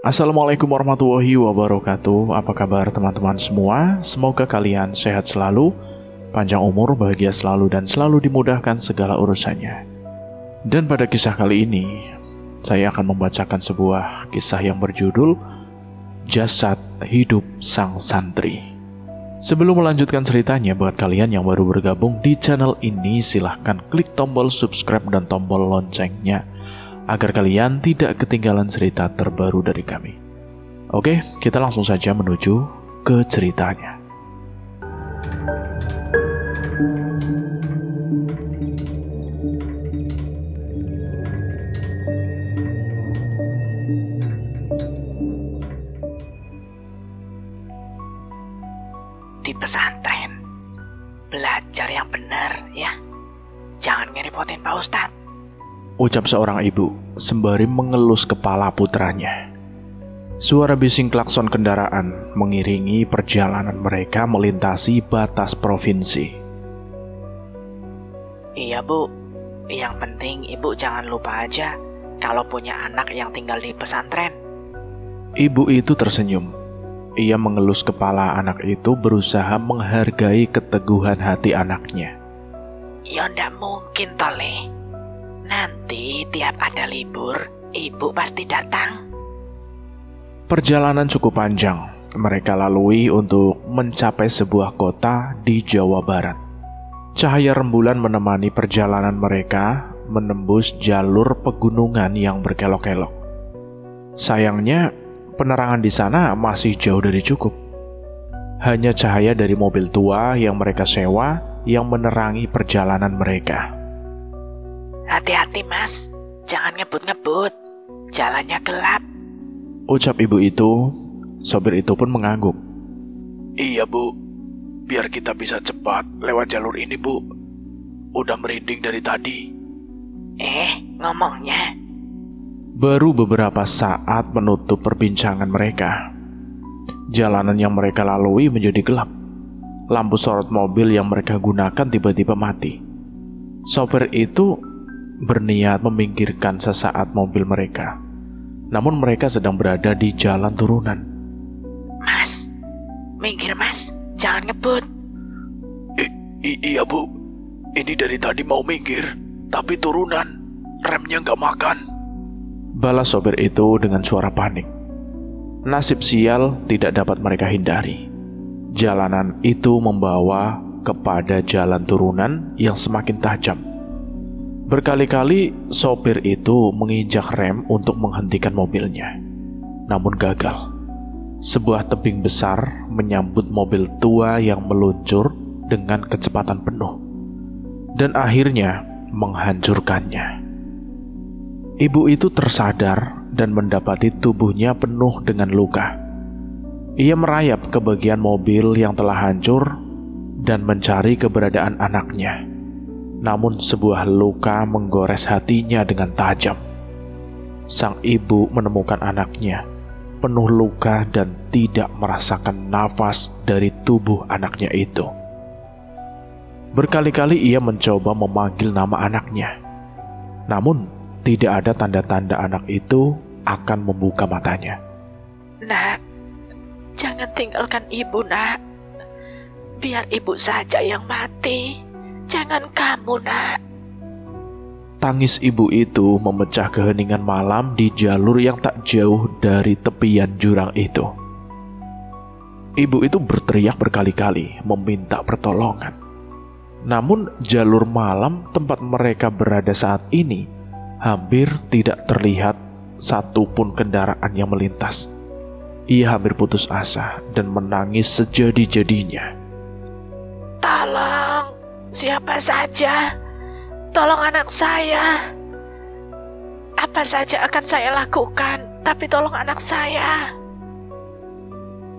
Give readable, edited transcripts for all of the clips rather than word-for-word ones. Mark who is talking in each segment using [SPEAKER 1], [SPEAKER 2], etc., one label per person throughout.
[SPEAKER 1] Assalamualaikum warahmatullahi wabarakatuh. Apa kabar teman-teman semua? Semoga kalian sehat selalu, panjang umur, bahagia selalu, dan selalu dimudahkan segala urusannya. Dan pada kisah kali ini, saya akan membacakan sebuah kisah yang berjudul Jasad Hidup Sang Santri. Sebelum melanjutkan ceritanya, buat kalian yang baru bergabung di channel ini, silahkan klik tombol subscribe dan tombol loncengnya agar kalian tidak ketinggalan cerita terbaru dari kami. Oke, kita langsung saja menuju ke ceritanya.
[SPEAKER 2] Di pesantren, belajar yang benar ya. Jangan ngerepotin Pak Ustadz,
[SPEAKER 1] ucap seorang ibu sembari mengelus kepala putranya. Suara bising klakson kendaraan mengiringi perjalanan mereka melintasi batas provinsi.
[SPEAKER 2] Iya Bu, yang penting Ibu jangan lupa aja kalau punya anak yang tinggal di pesantren.
[SPEAKER 1] Ibu itu tersenyum. Ia mengelus kepala anak itu berusaha menghargai keteguhan hati anaknya.
[SPEAKER 2] Ya ndak mungkin Toleh. Nanti tiap ada libur, Ibu pasti datang.
[SPEAKER 1] Perjalanan cukup panjang mereka lalui untuk mencapai sebuah kota di Jawa Barat. Cahaya rembulan menemani perjalanan mereka menembus jalur pegunungan yang berkelok-kelok. Sayangnya, penerangan di sana masih jauh dari cukup. Hanya cahaya dari mobil tua yang mereka sewa yang menerangi perjalanan mereka.
[SPEAKER 2] Hati-hati Mas, jangan ngebut-ngebut, jalannya gelap,
[SPEAKER 1] ucap ibu itu. Sopir itu pun mengangguk. Iya Bu, biar kita bisa cepat lewat jalur ini Bu. Udah merinding dari tadi.
[SPEAKER 2] Ngomongnya.
[SPEAKER 1] Baru beberapa saat menutup perbincangan mereka, jalanan yang mereka lalui menjadi gelap. Lampu sorot mobil yang mereka gunakan tiba-tiba mati. Sopir itu berniat meminggirkan sesaat mobil mereka, namun mereka sedang berada di jalan turunan.
[SPEAKER 2] Mas, minggir Mas, jangan ngebut.
[SPEAKER 1] Iya Bu, ini dari tadi mau minggir, tapi turunan, remnya nggak makan, balas sopir itu dengan suara panik. Nasib sial tidak dapat mereka hindari. Jalanan itu membawa kepada jalan turunan yang semakin tajam. Berkali-kali sopir itu menginjak rem untuk menghentikan mobilnya, namun gagal. Sebuah tebing besar menyambut mobil tua yang meluncur dengan kecepatan penuh dan akhirnya menghancurkannya. Ibu itu tersadar dan mendapati tubuhnya penuh dengan luka. Ia merayap ke bagian mobil yang telah hancur dan mencari keberadaan anaknya. Namun sebuah luka menggores hatinya dengan tajam. Sang ibu menemukan anaknya penuh luka dan tidak merasakan nafas dari tubuh anaknya itu. Berkali-kali ia mencoba memanggil nama anaknya, namun tidak ada tanda-tanda anak itu akan membuka matanya.
[SPEAKER 2] Nak, jangan tinggalkan ibu nak. Biar ibu saja yang mati. Jangan kamu nak.
[SPEAKER 1] Tangis ibu itu memecah keheningan malam di jalur yang tak jauh dari tepian jurang itu. Ibu itu berteriak berkali-kali meminta pertolongan. Namun jalur malam tempat mereka berada saat ini hampir tidak terlihat satupun kendaraan yang melintas. Ia hampir putus asa dan menangis sejadi-jadinya.
[SPEAKER 2] Tolong, siapa saja, tolong anak saya. Apa saja akan saya lakukan, tapi tolong anak saya.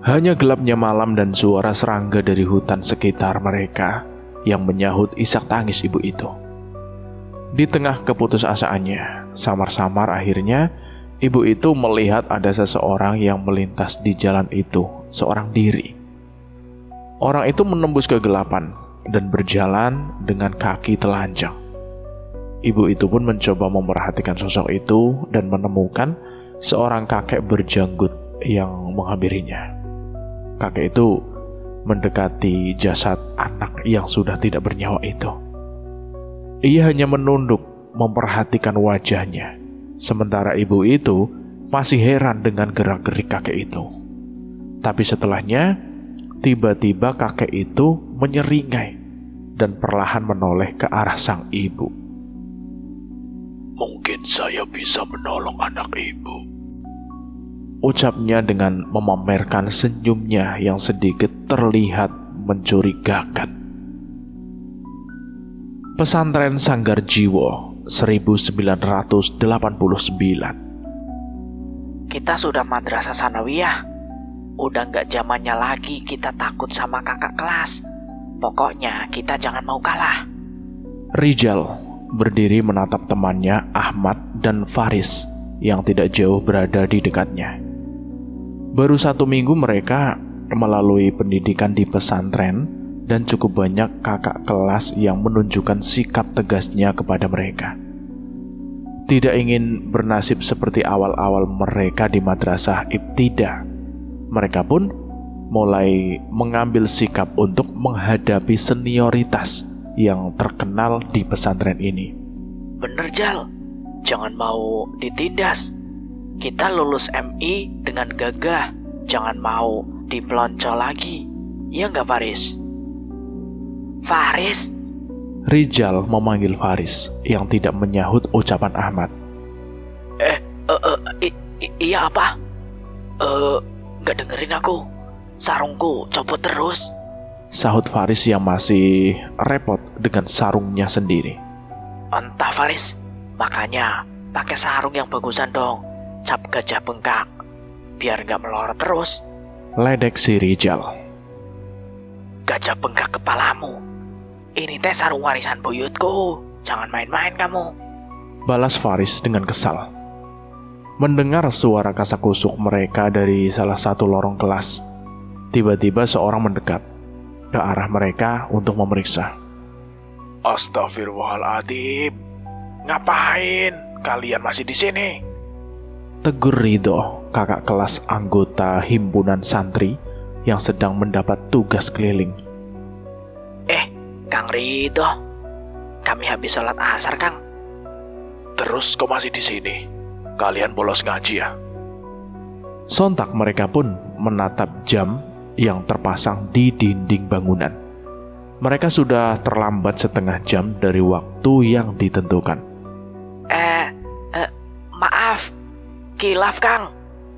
[SPEAKER 1] Hanya gelapnya malam dan suara serangga dari hutan sekitar mereka yang menyahut isak tangis ibu itu. Di tengah keputusasaannya, samar-samar akhirnya ibu itu melihat ada seseorang yang melintas di jalan itu, seorang diri. Orang itu menembus kegelapan dan berjalan dengan kaki telanjang. Ibu itu pun mencoba memerhatikan sosok itu dan menemukan seorang kakek berjanggut yang menghampirinya. Kakek itu mendekati jasad anak yang sudah tidak bernyawa itu. Ia hanya menunduk memperhatikan wajahnya, sementara ibu itu masih heran dengan gerak-gerik kakek itu. Tapi setelahnya, tiba-tiba kakek itu menyeringai dan perlahan menoleh ke arah sang ibu.
[SPEAKER 3] Mungkin saya bisa menolong anak ibu,
[SPEAKER 1] ucapnya dengan memamerkan senyumnya yang sedikit terlihat mencurigakan. Pesantren Sanggar Jiwo 1989.
[SPEAKER 2] Kita sudah madrasah sanawiyah. Udah gak zamannya lagi kita takut sama kakak kelas. Pokoknya kita jangan mau kalah.
[SPEAKER 1] Rijal berdiri menatap temannya Ahmad dan Faris yang tidak jauh berada di dekatnya. Baru 1 minggu mereka melalui pendidikan di pesantren dan cukup banyak kakak kelas yang menunjukkan sikap tegasnya kepada mereka. Tidak ingin bernasib seperti awal-awal mereka di madrasah ibtidah, mereka pun mulai mengambil sikap untuk menghadapi senioritas yang terkenal di pesantren ini.
[SPEAKER 2] Bener Jal, jangan mau ditindas. Kita lulus MI dengan gagah, jangan mau dipelonco lagi. Iya nggak Faris? Faris?
[SPEAKER 1] Rijal memanggil Faris yang tidak menyahut ucapan Ahmad.
[SPEAKER 2] Iya apa? Nggak dengerin aku. Sarungku copot terus,
[SPEAKER 1] sahut Faris yang masih repot dengan sarungnya sendiri.
[SPEAKER 2] Entah Faris, makanya pakai sarung yang bagusan dong. Cap gajah bengkak, biar gak melorot terus.
[SPEAKER 1] Ledek si Rijal.
[SPEAKER 2] Gajah bengkak kepalamu. Ini teh sarung warisan buyutku. Jangan main-main kamu,
[SPEAKER 1] balas Faris dengan kesal. Mendengar suara kasak-kusuk mereka dari salah satu lorong kelas, tiba-tiba seorang mendekat ke arah mereka untuk memeriksa.
[SPEAKER 3] Astagfirullahaladzim, ngapain kalian masih di sini?
[SPEAKER 1] Tegur Ridho, kakak kelas anggota himpunan santri yang sedang mendapat tugas keliling.
[SPEAKER 2] Kang Ridho, kami habis sholat asar Kang.
[SPEAKER 3] Terus kok masih di sini? Kalian bolos ngaji ya?
[SPEAKER 1] Sontak mereka pun menatap jam yang terpasang di dinding bangunan. Mereka sudah terlambat setengah jam dari waktu yang ditentukan.
[SPEAKER 2] Maaf, kilaf Kang,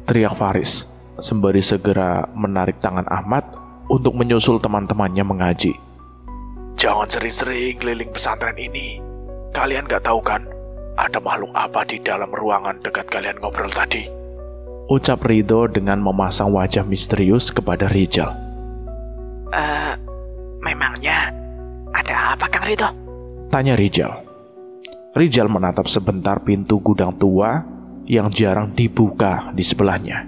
[SPEAKER 1] teriak Faris sembari segera menarik tangan Ahmad untuk menyusul teman-temannya mengaji.
[SPEAKER 3] Jangan sering-sering keliling pesantren ini. Kalian gak tahu kan, ada makhluk apa di dalam ruangan dekat kalian ngobrol tadi?
[SPEAKER 1] Ucap Ridho dengan memasang wajah misterius kepada Rijal.
[SPEAKER 2] Memangnya ada apa Kang Ridho?
[SPEAKER 1] Tanya Rijal. Rijal menatap sebentar pintu gudang tua yang jarang dibuka di sebelahnya.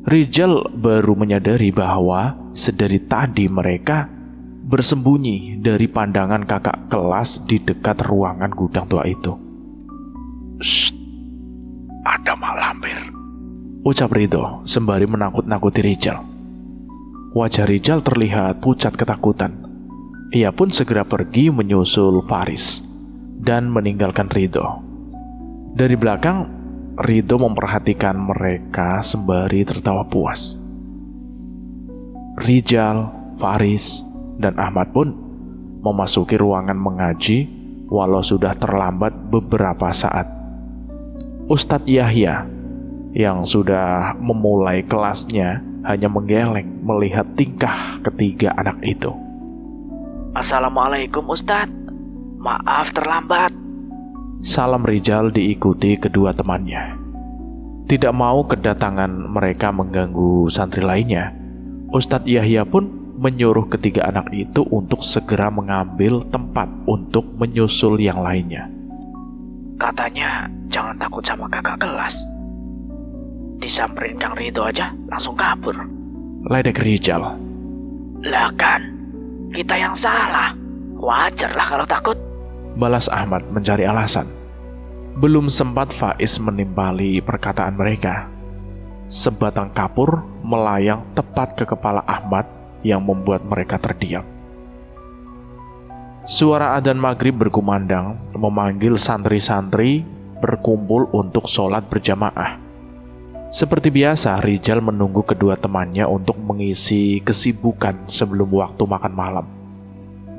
[SPEAKER 1] Rijal baru menyadari bahwa sedari tadi mereka bersembunyi dari pandangan kakak kelas di dekat ruangan gudang tua itu.
[SPEAKER 3] Shh, ada mak lampir,
[SPEAKER 1] ucap Ridho sembari menakut-nakuti Rijal. Wajah Rijal terlihat pucat ketakutan. Ia pun segera pergi menyusul Faris dan meninggalkan Ridho. Dari belakang, Ridho memperhatikan mereka sembari tertawa puas. Rijal, Faris, dan Ahmad pun memasuki ruangan mengaji walau sudah terlambat beberapa saat. Ustadz Yahya yang sudah memulai kelasnya hanya menggeleng melihat tingkah ketiga anak itu.
[SPEAKER 2] Assalamualaikum Ustadz, maaf terlambat.
[SPEAKER 1] Salam Rijal diikuti kedua temannya. Tidak mau kedatangan mereka mengganggu santri lainnya, Ustadz Yahya pun menyuruh ketiga anak itu untuk segera mengambil tempat untuk menyusul yang lainnya.
[SPEAKER 2] Katanya jangan takut sama kakak kelas. Disamperin Kang Ridho aja langsung kabur.
[SPEAKER 1] Ledek Rijal.
[SPEAKER 2] Lah kan, kita yang salah. Wajar lah kalau takut.
[SPEAKER 1] Balas Ahmad mencari alasan. Belum sempat Faiz menimpali perkataan mereka, sebatang kapur melayang tepat ke kepala Ahmad yang membuat mereka terdiam. Suara adzan maghrib berkumandang memanggil santri-santri berkumpul untuk sholat berjamaah. Seperti biasa, Rijal menunggu kedua temannya untuk mengisi kesibukan sebelum waktu makan malam.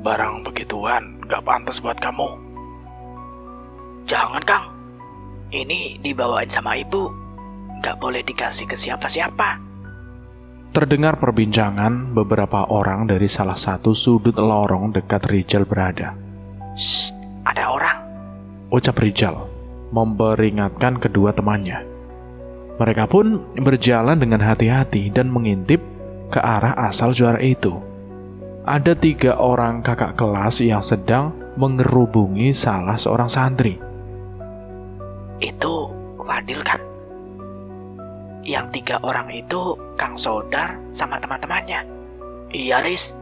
[SPEAKER 3] Barang begituan gak pantas buat kamu.
[SPEAKER 2] Jangan, Kang. Ini dibawain sama ibu. Gak boleh dikasih ke siapa-siapa.
[SPEAKER 1] Terdengar perbincangan beberapa orang dari salah satu sudut lorong dekat Rijal berada.
[SPEAKER 2] Shh, ada orang,
[SPEAKER 1] ucap Rijal, memperingatkan kedua temannya. Mereka pun berjalan dengan hati-hati dan mengintip ke arah asal suara itu. Ada 3 orang kakak kelas yang sedang mengerubungi salah seorang santri.
[SPEAKER 2] Itu Fadil kan? Yang 3 orang itu Kang Sodar sama teman-temannya. Iya, Riz,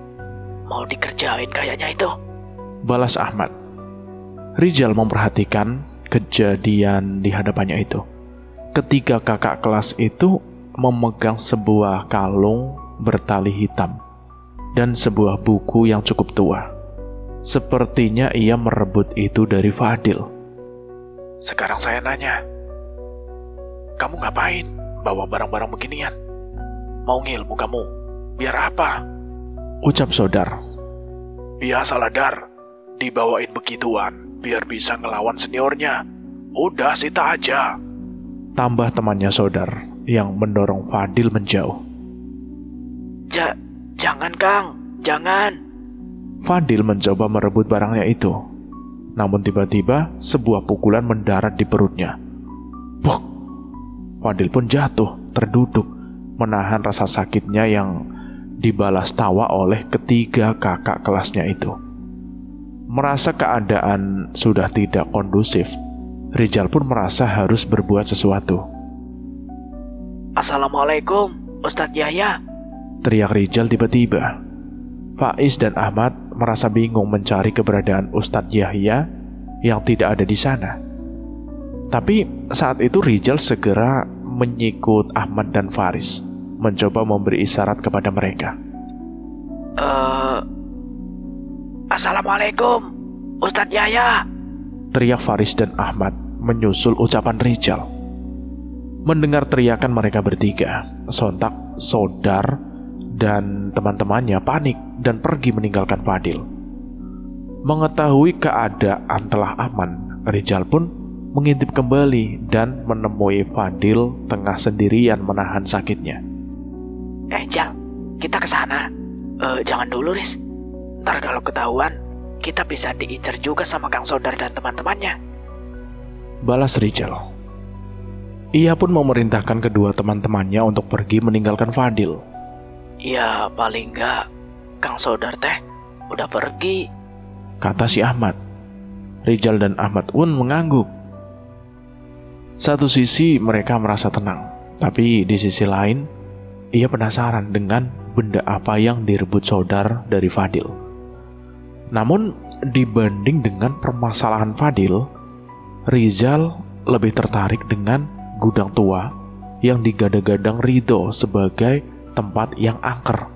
[SPEAKER 2] mau dikerjain kayaknya itu,
[SPEAKER 1] balas Ahmad. Rijal memperhatikan kejadian di hadapannya itu. Ketiga kakak kelas itu memegang sebuah kalung bertali hitam dan sebuah buku yang cukup tua. Sepertinya ia merebut itu dari Fadil.
[SPEAKER 3] Sekarang saya nanya, kamu ngapain bawa barang-barang beginian? Mau ngilmu kamu? Biar apa?
[SPEAKER 1] Ucap Sodar.
[SPEAKER 3] Biasalah, Dar, dibawain begituan biar bisa ngelawan seniornya. Udah sita aja,
[SPEAKER 1] tambah temannya Sodar yang mendorong Fadil menjauh.
[SPEAKER 2] Jangan, Kang, jangan.
[SPEAKER 1] Fadil mencoba merebut barangnya itu. Namun tiba-tiba sebuah pukulan mendarat di perutnya. Bok! Fadil pun jatuh, terduduk, menahan rasa sakitnya yang dibalas tawa oleh ketiga kakak kelasnya itu. Merasa keadaan sudah tidak kondusif, Rijal pun merasa harus berbuat sesuatu.
[SPEAKER 2] Assalamualaikum, Ustadz Yahya,
[SPEAKER 1] teriak Rijal tiba-tiba. Faiz dan Ahmad merasa bingung mencari keberadaan Ustadz Yahya yang tidak ada di sana. Tapi saat itu Rijal segera menyikut Ahmad dan Faris, mencoba memberi isyarat kepada mereka.
[SPEAKER 2] Assalamualaikum, Ustadz Yahya,
[SPEAKER 1] teriak Faris dan Ahmad menyusul ucapan Rijal. Mendengar teriakan mereka bertiga, sontak Sodar dan teman-temannya panik dan pergi meninggalkan Fadil. Mengetahui keadaan telah aman, Rijal pun mengintip kembali dan menemui Fadil tengah sendirian menahan sakitnya.
[SPEAKER 2] Jal, kita ke sana. Jangan dulu, Riz. Ntar kalau ketahuan, kita bisa diincar juga sama Kang Sodar dan teman-temannya,
[SPEAKER 1] balas Rijal. Ia pun memerintahkan kedua teman-temannya untuk pergi meninggalkan Fadil.
[SPEAKER 2] Ya paling enggak Kang Sodar teh udah pergi,
[SPEAKER 1] kata si Ahmad. Rijal dan Ahmad pun mengangguk. Satu sisi mereka merasa tenang, tapi di sisi lain ia penasaran dengan benda apa yang direbut Sodar dari Fadil. Namun dibanding dengan permasalahan Fadil, Rijal lebih tertarik dengan gudang tua yang digadang-gadang Ridho sebagai tempat yang angker.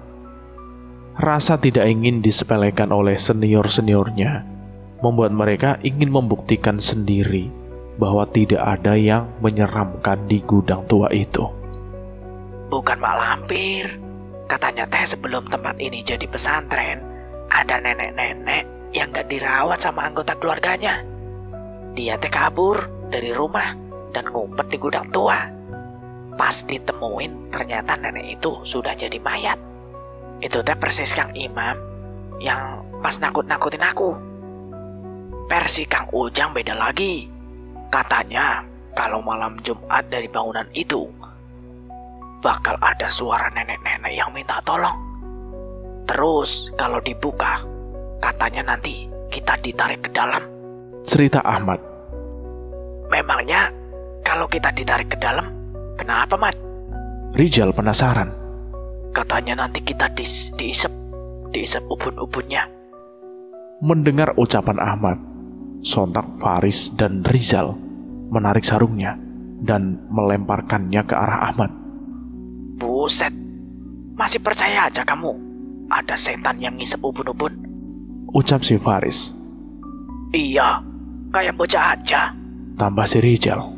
[SPEAKER 1] Rasa tidak ingin disepelekan oleh senior-seniornya membuat mereka ingin membuktikan sendiri bahwa tidak ada yang menyeramkan di gudang tua itu.
[SPEAKER 2] Bukan mak lampir. Katanya teh sebelum tempat ini jadi pesantren, ada nenek-nenek yang gak dirawat sama anggota keluarganya. Dia teh kabur dari rumah dan ngumpet di gudang tua. Pas ditemuin, ternyata nenek itu sudah jadi mayat. Itu teh persis Kang Imam yang pas nakut-nakutin aku. Versi Kang Ujang beda lagi. Katanya kalau malam Jumat dari bangunan itu bakal ada suara nenek-nenek yang minta tolong. Terus kalau dibuka, katanya nanti kita ditarik ke dalam,
[SPEAKER 1] cerita Ahmad.
[SPEAKER 2] Memangnya kalau kita ditarik ke dalam, kenapa, Mat?
[SPEAKER 1] Rijal penasaran.
[SPEAKER 2] Katanya nanti kita diisep ubun-ubunnya.
[SPEAKER 1] Mendengar ucapan Ahmad, sontak Faris dan Rizal menarik sarungnya dan melemparkannya ke arah Ahmad.
[SPEAKER 2] Buset, masih percaya aja kamu ada setan yang ngisep ubun-ubun?
[SPEAKER 1] Ucap si Faris.
[SPEAKER 2] Iya, kayak bocah aja,
[SPEAKER 1] tambah si Rijal.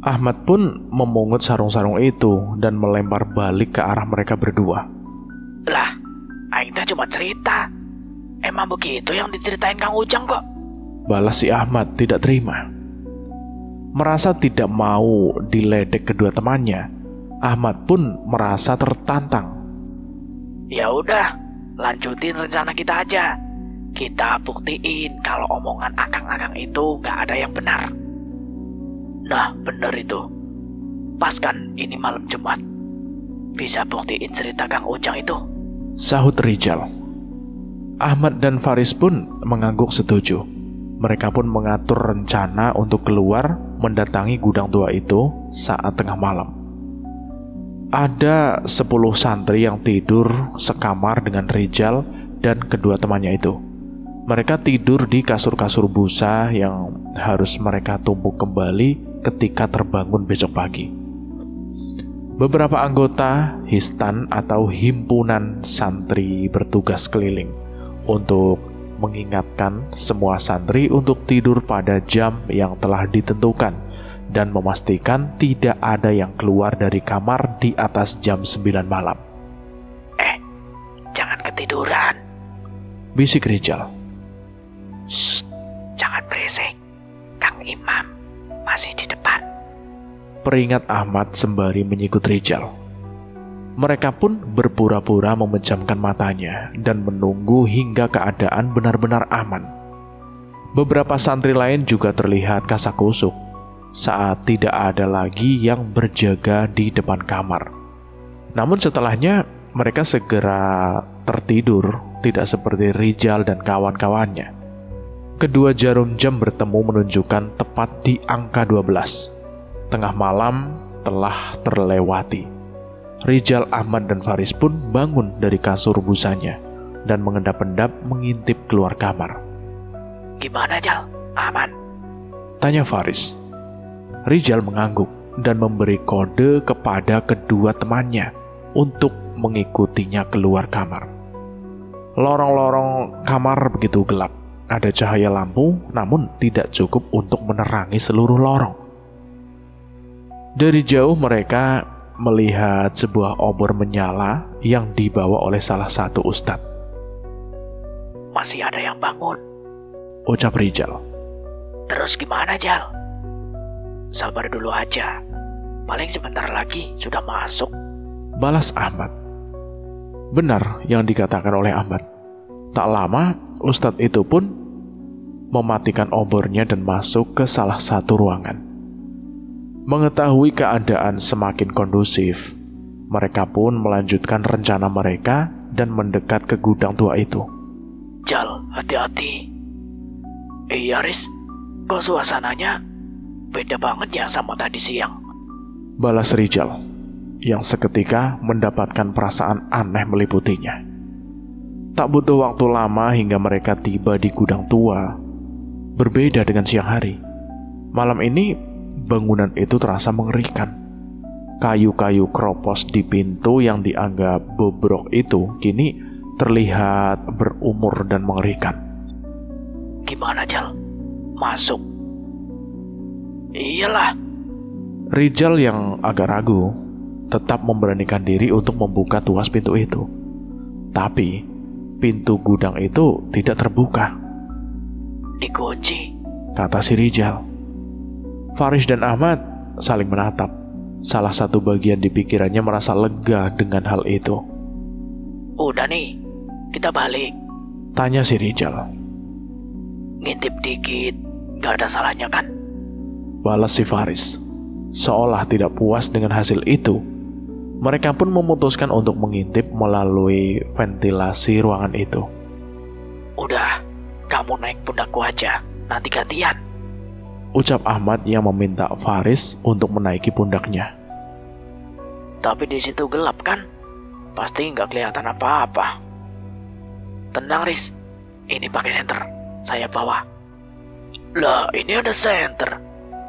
[SPEAKER 1] Ahmad pun memungut sarung-sarung itu dan melempar balik ke arah mereka berdua.
[SPEAKER 2] Lah, aing teh cuma cerita. Emang begitu yang diceritain Kang Ujang kok?
[SPEAKER 1] Balas si Ahmad tidak terima. Merasa tidak mau diledek kedua temannya, Ahmad pun merasa tertantang.
[SPEAKER 2] Ya udah, lanjutin rencana kita aja. Kita buktiin kalau omongan akang-akang itu gak ada yang benar. Nah, bener itu. Pas kan ini malam Jumat. Bisa buktiin cerita Kang Ujang itu,
[SPEAKER 1] sahut Rijal. Ahmad dan Faris pun mengangguk setuju. Mereka pun mengatur rencana untuk keluar mendatangi gudang tua itu saat tengah malam. Ada 10 santri yang tidur sekamar dengan Rijal dan kedua temannya itu. Mereka tidur di kasur-kasur busa yang harus mereka tumpuk kembali ketika terbangun besok pagi. Beberapa anggota histan atau himpunan santri bertugas keliling untuk mengingatkan semua santri untuk tidur pada jam yang telah ditentukan dan memastikan tidak ada yang keluar dari kamar di atas jam 9 malam.
[SPEAKER 2] Jangan ketiduran,
[SPEAKER 1] bisik Rijal.
[SPEAKER 2] Shh, jangan berisik. Kang Imam masih di depan,
[SPEAKER 1] peringat Ahmad sembari menyikut Rijal. Mereka pun berpura-pura memejamkan matanya dan menunggu hingga keadaan benar-benar aman. Beberapa santri lain juga terlihat kasakusuk saat tidak ada lagi yang berjaga di depan kamar. Namun setelahnya mereka segera tertidur, tidak seperti Rijal dan kawan-kawannya. Kedua jarum jam bertemu menunjukkan tepat di angka 12. Tengah malam telah terlewati. Rijal, Ahmad, dan Faris pun bangun dari kasur busanya dan mengendap-endap mengintip keluar kamar.
[SPEAKER 2] Gimana, Jal? Aman?
[SPEAKER 1] Tanya Faris. Rijal mengangguk dan memberi kode kepada kedua temannya untuk mengikutinya keluar kamar. Lorong-lorong kamar begitu gelap. Ada cahaya lampu, namun tidak cukup untuk menerangi seluruh lorong. Dari jauh mereka melihat sebuah obor menyala yang dibawa oleh salah satu ustadz.
[SPEAKER 2] Masih ada yang bangun,
[SPEAKER 1] ucap Rijal.
[SPEAKER 2] Terus gimana, Jal? Sabar dulu aja, paling sebentar lagi sudah masuk,
[SPEAKER 1] balas Ahmad. Benar yang dikatakan oleh Ahmad. Tak lama, ustadz itu pun mematikan obornya dan masuk ke salah satu ruangan. Mengetahui keadaan semakin kondusif, mereka pun melanjutkan rencana mereka dan mendekat ke gudang tua itu.
[SPEAKER 2] Jal, hati-hati. Iya, Riz, kok suasananya beda banget ya sama tadi siang,
[SPEAKER 1] balas Rijal, yang seketika mendapatkan perasaan aneh meliputinya. Tak butuh waktu lama hingga mereka tiba di gudang tua. Berbeda dengan siang hari. Malam ini bangunan itu terasa mengerikan. Kayu-kayu kropos di pintu yang dianggap bobrok itu kini terlihat berumur dan mengerikan.
[SPEAKER 2] Gimana, Jal? Masuk? Iyalah.
[SPEAKER 1] Rijal yang agak ragu tetap memberanikan diri untuk membuka tuas pintu itu. Tapi pintu gudang itu tidak terbuka.
[SPEAKER 2] Dikunci,
[SPEAKER 1] kata si Rijal. Faris dan Ahmad saling menatap. Salah satu bagian di pikirannya merasa lega dengan hal itu.
[SPEAKER 2] Udah nih, kita balik,
[SPEAKER 1] tanya si Rijal.
[SPEAKER 2] Ngintip dikit, gak ada salahnya kan?
[SPEAKER 1] Balas si Faris. Seolah tidak puas dengan hasil itu, mereka pun memutuskan untuk mengintip melalui ventilasi ruangan itu.
[SPEAKER 2] Udah, kamu naik pundakku aja, nanti gantian,
[SPEAKER 1] ucap Ahmad yang meminta Faris untuk menaiki pundaknya.
[SPEAKER 2] Tapi di situ gelap kan? Pasti nggak kelihatan apa-apa. Tenang, Riz, ini pakai senter, saya bawa. Lah, ini ada senter.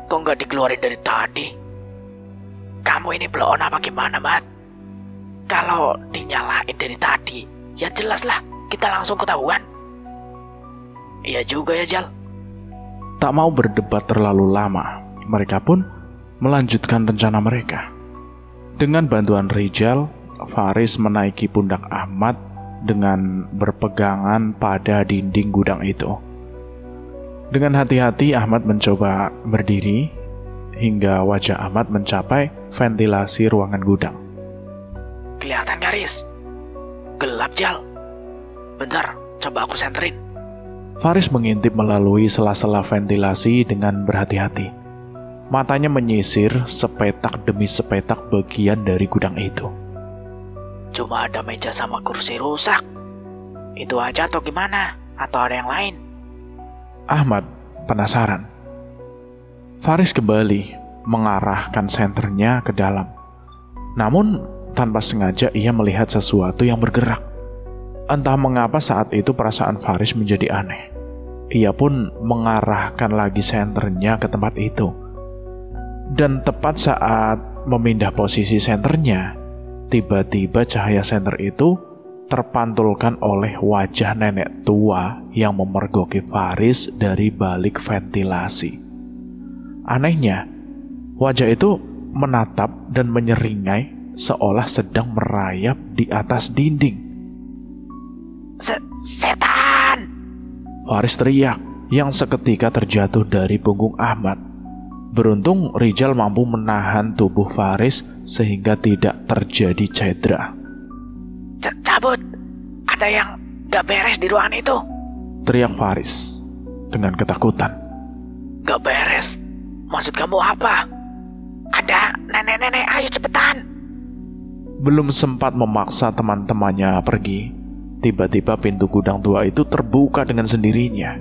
[SPEAKER 2] kok nggak dikeluarin dari tadi? Kamu ini blow on apa gimana, Mat? Kalau dinyalain dari tadi, ya jelas lah kita langsung ketahuan. Iya juga ya, Jal.
[SPEAKER 1] Tak mau berdebat terlalu lama, mereka pun melanjutkan rencana mereka. Dengan bantuan Rijal, Faris menaiki pundak Ahmad dengan berpegangan pada dinding gudang itu. Dengan hati-hati Ahmad mencoba berdiri hingga wajah Ahmad mencapai ventilasi ruangan gudang.
[SPEAKER 2] Kelihatan garis. Gelap, Jal. Bentar, coba aku senterin.
[SPEAKER 1] Faris mengintip melalui sela-sela ventilasi dengan berhati-hati. Matanya menyisir sepetak demi sepetak bagian dari gudang itu.
[SPEAKER 2] Cuma ada meja sama kursi rusak. Itu aja atau gimana? Atau ada yang lain?
[SPEAKER 1] Ahmad penasaran. Faris kembali mengarahkan senternya ke dalam. Namun tanpa sengaja ia melihat sesuatu yang bergerak. Entah mengapa saat itu perasaan Faris menjadi aneh. Ia pun mengarahkan lagi senternya ke tempat itu. Dan tepat saat memindah posisi senternya, tiba-tiba cahaya senter itu terpantulkan oleh wajah nenek tua yang memergoki Faris dari balik ventilasi. Anehnya, wajah itu menatap dan menyeringai seolah sedang merayap di atas dinding.
[SPEAKER 2] Setan!
[SPEAKER 1] Faris teriak yang seketika terjatuh dari punggung Ahmad. Beruntung Rijal mampu menahan tubuh Faris sehingga tidak terjadi cedera.
[SPEAKER 2] Cabut! Ada yang gak beres di ruangan itu.
[SPEAKER 1] Teriak Faris dengan ketakutan.
[SPEAKER 2] Gak beres? Maksud kamu apa? Ada nenek-nenek, ayo cepetan!
[SPEAKER 1] Belum sempat memaksa teman-temannya pergi, tiba-tiba pintu gudang tua itu terbuka dengan sendirinya.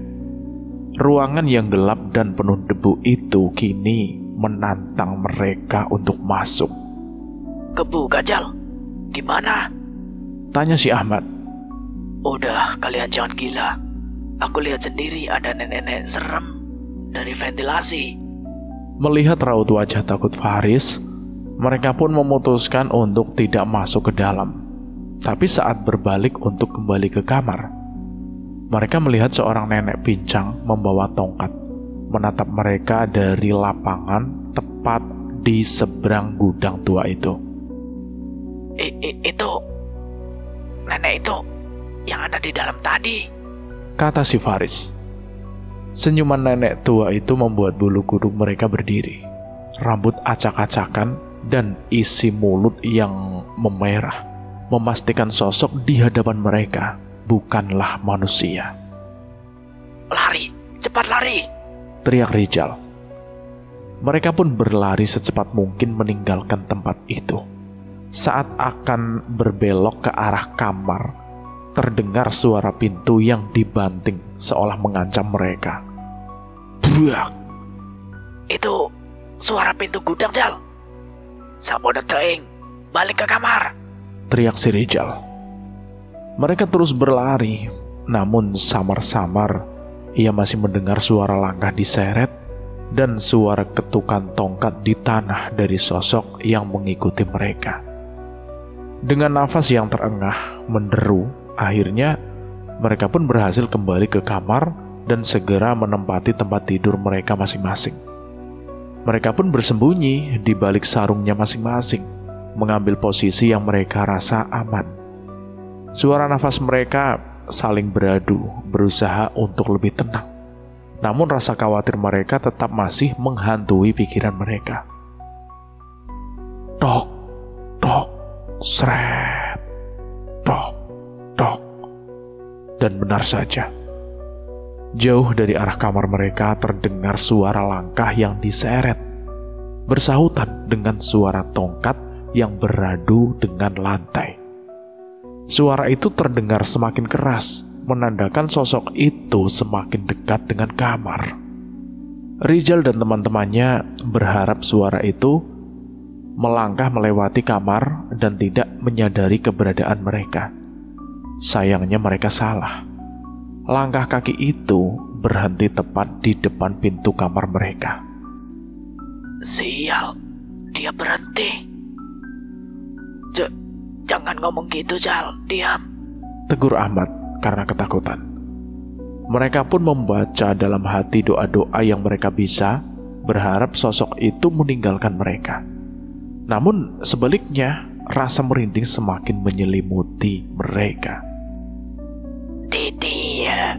[SPEAKER 1] Ruangan yang gelap dan penuh debu itu kini menantang mereka untuk masuk.
[SPEAKER 2] Kebuka, Jal. Gimana?
[SPEAKER 1] Tanya si Ahmad.
[SPEAKER 2] Udah, kalian jangan gila. Aku lihat sendiri ada nenek-nenek serem dari ventilasi.
[SPEAKER 1] Melihat raut wajah takut Faris, mereka pun memutuskan untuk tidak masuk ke dalam. Tapi saat berbalik untuk kembali ke kamar, mereka melihat seorang nenek pincang membawa tongkat menatap mereka dari lapangan tepat di seberang gudang tua itu.
[SPEAKER 2] Itu nenek itu yang ada di dalam tadi,
[SPEAKER 1] kata si Faris. Senyuman nenek tua itu membuat bulu kuduk mereka berdiri. Rambut acak-acakan dan isi mulut yang memerah memastikan sosok di hadapan mereka bukanlah manusia.
[SPEAKER 2] Lari, cepat lari!
[SPEAKER 1] Teriak Rijal. Mereka pun berlari secepat mungkin meninggalkan tempat itu. Saat akan berbelok ke arah kamar, terdengar suara pintu yang dibanting seolah mengancam mereka. Buak!
[SPEAKER 2] Itu suara pintu gudang, Jal. Saboda teing, balik ke kamar!
[SPEAKER 1] Teriak si Rijal. Mereka terus berlari, namun samar-samar ia masih mendengar suara langkah diseret dan suara ketukan tongkat di tanah dari sosok yang mengikuti mereka. Dengan nafas yang terengah menderu, akhirnya mereka pun berhasil kembali ke kamar dan segera menempati tempat tidur mereka masing-masing. Mereka pun bersembunyi di balik sarungnya masing-masing, mengambil posisi yang mereka rasa aman. Suara nafas mereka saling beradu, berusaha untuk lebih tenang. Namun rasa khawatir mereka tetap masih menghantui pikiran mereka. Dok, dok, seret, dok, dok. Dan benar saja, jauh dari arah kamar mereka terdengar suara langkah yang diseret, bersahutan dengan suara tongkat yang beradu dengan lantai. Suara itu terdengar semakin keras, menandakan sosok itu semakin dekat dengan kamar. Rijal dan teman-temannya berharap suara itu melangkah melewati kamar dan tidak menyadari keberadaan mereka. Sayangnya mereka salah. Langkah kaki itu berhenti tepat di depan pintu kamar mereka.
[SPEAKER 2] Sial, dia berhenti. Jangan ngomong gitu, Jal. Diam.
[SPEAKER 1] Tegur Ahmad karena ketakutan. Mereka pun membaca dalam hati doa-doa yang mereka bisa, berharap sosok itu meninggalkan mereka. Namun sebaliknya, rasa merinding semakin menyelimuti mereka.
[SPEAKER 2] Dia.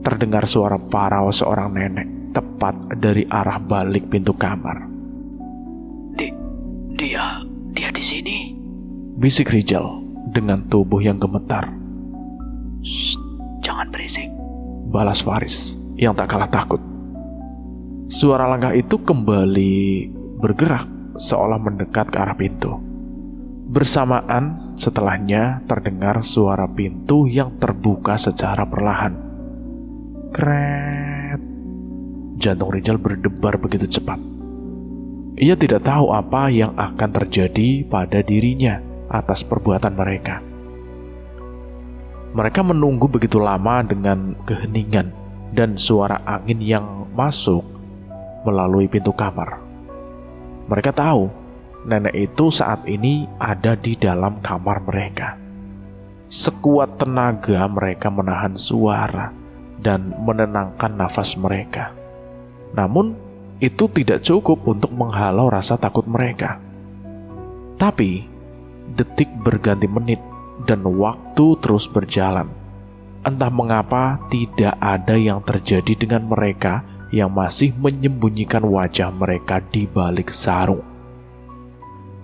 [SPEAKER 1] Terdengar suara parau seorang nenek tepat dari arah balik pintu kamar.
[SPEAKER 2] Dia di sini.
[SPEAKER 1] Bisik Rijal dengan tubuh yang gemetar.
[SPEAKER 2] Shh, jangan berisik.
[SPEAKER 1] Balas Faris yang tak kalah takut. Suara langkah itu kembali bergerak seolah mendekat ke arah pintu. Bersamaan setelahnya terdengar suara pintu yang terbuka secara perlahan. Kret. Jantung Rijal berdebar begitu cepat. Ia tidak tahu apa yang akan terjadi pada dirinya atas perbuatan mereka. Mereka menunggu begitu lama dengan keheningan dan suara angin yang masuk melalui pintu kamar. Mereka tahu nenek itu saat ini ada di dalam kamar mereka. Sekuat tenaga mereka menahan suara dan menenangkan nafas mereka. Namun itu tidak cukup untuk menghalau rasa takut mereka. Tapi detik berganti menit dan waktu terus berjalan. Entah mengapa tidak ada yang terjadi dengan mereka yang masih menyembunyikan wajah mereka di balik sarung.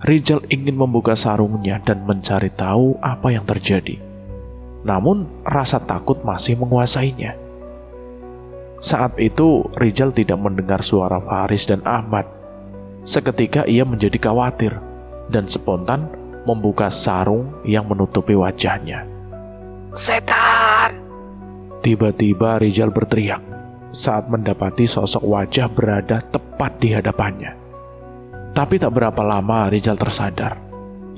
[SPEAKER 1] Rijal ingin membuka sarungnya dan mencari tahu apa yang terjadi. Namun rasa takut masih menguasainya. Saat itu Rijal tidak mendengar suara Faris dan Ahmad. Seketika ia menjadi khawatir dan spontan membuka sarung yang menutupi wajahnya.
[SPEAKER 2] Setan!
[SPEAKER 1] Tiba-tiba Rijal berteriak saat mendapati sosok wajah berada tepat di hadapannya. Tapi tak berapa lama Rijal tersadar.